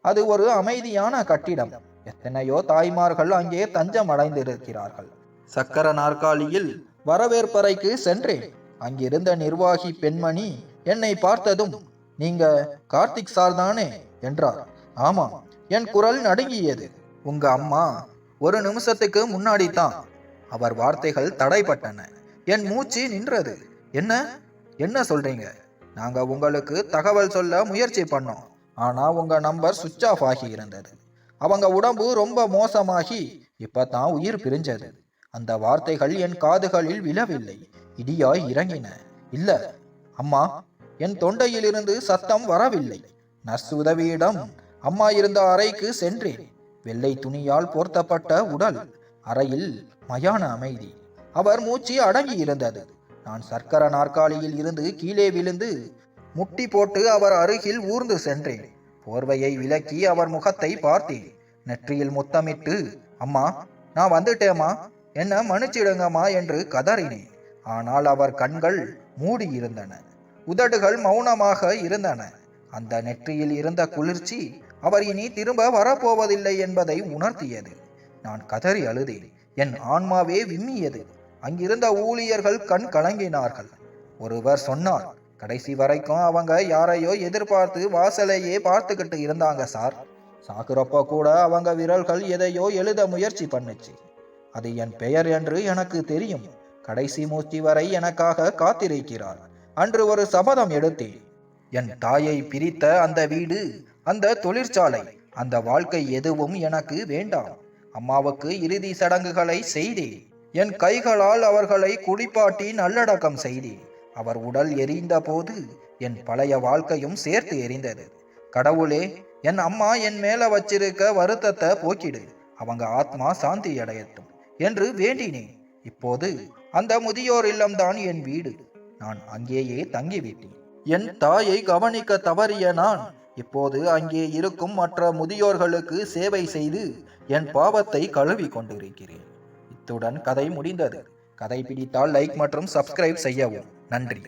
அது ஒரு அமைதியான கட்டிடம். எத்தனையோ தாய்மார்கள் அங்கே தஞ்சம் அடைந்திருக்கிறார்கள். சக்கர நாற்காலியில் வரவேற்பறைக்கு சென்றேன். அங்கிருந்த நிர்வாகி பெண்மணி என்னை பார்த்ததும், நீங்க கார்த்திக் சார் தானே என்றார். ஆமாம். என் குரல் நடுங்கியது. உங்க அம்மா ஒரு நிமிஷத்துக்கு முன்னாடி தான். அவர் வார்த்தைகள் தடைப்பட்டன. என் மூச்சு நின்றது. என்ன என்ன சொல்றீங்க? நாங்க உங்களுக்கு தகவல் சொல்ல முயற்சி பண்ணோம். ஆனா உங்க நம்பர் சுவிட்ச் ஆஃப் ஆகி இருந்தது. அவங்க உடம்பு ரொம்ப மோசமாகி இப்பதான் உயிர் பிரிஞ்சது. அந்த வார்த்தைகள் என் காதுகளில் விழவில்லை, இடியாய் இறங்கின. இல்ல அம்மா, என் தொண்டையிலிருந்து சத்தம் வரவில்லை. நர்ஸ் உதவியிடம் அம்மா இருந்த அறைக்கு சென்றேன். வெள்ளை துணியால் போர்த்தப்பட்ட உடல், அறையில் மயான அமைதி. அவர் மூச்சு அடங்கி இருந்தது. நான் சர்க்கர நாற்காலியில் இருந்து கீழே விழுந்து முட்டி போட்டு அவர் அருகில் ஊர்ந்து சென்றேன். போர்வையை விலக்கி அவர் முகத்தை பார்த்தேன். நெற்றியில் முத்தமிட்டு, அம்மா நான் வந்துட்டேம்மா, என்ன மன்னிச்சிடுங்கம்மா என்று கதறினேன். ஆனால் அவர் கண்கள் மூடி இருந்தன, உதடுகள் மௌனமாக இருந்தன. அந்த நெற்றியில் இருந்த குளிர்ச்சி அவர் இனி திரும்ப வரப்போவதில்லை என்பதை உணர்த்தியது. நான் கதறி அழுதேன். என் ஆன்மாவே விம்மியது. அங்கிருந்த ஊழியர்கள் கண் கலங்கினார்கள். ஒருவர் சொன்னார், கடைசி வரைக்கும் அவங்க யாரையோ எதிர்பார்த்து வாசலையே பார்த்துக்கிட்டு இருந்தாங்க சார். சாகுறப்ப கூட அவங்க விரல்கள் எதையோ எழுத முயற்சி பண்ணுச்சு. அது என் பெயர் என்று எனக்கு தெரியும். கடைசி மூச்சு வரை எனக்காக காத்திருக்கிறார். அன்று ஒரு சபதம் எடுத்தேன். என் தாயை பிரித்த அந்த வீடு, அந்த தொழிற்சாலை, அந்த வாழ்க்கை எதுவும் எனக்கு வேண்டாம். அம்மாவுக்கு இறுதி சடங்குகளை செய்தேன். என் கைகளால் அவர்களை குளிப்பாட்டி நல்லடக்கம் செய்தேன். அவர் உடல் எரிந்த போது என் பழைய வாழ்க்கையும் சேர்த்து எரிந்தது. கடவுளே, என் அம்மா என் மேல வச்சிருக்க வருத்தத்தை போக்கிடு, அவங்க ஆத்மா சாந்தி அடையட்டும் என்று வேண்டினேன். இப்போது அந்த முதியோர் இல்லம்தான் என் வீடு. நான் அங்கேயே தங்கிவிட்டேன். என் தாயை கவனிக்க தவறிய நான் இப்போது அங்கே இருக்கும் மற்ற முதியோர்களுக்கு சேவை செய்து என் பாவத்தை கழுவி கொண்டிருக்கிறேன். இத்துடன் கதை முடிந்தது. கதை பிடித்தால் லைக் மற்றும் சப்ஸ்கிரைப் செய்யவும். நன்றி.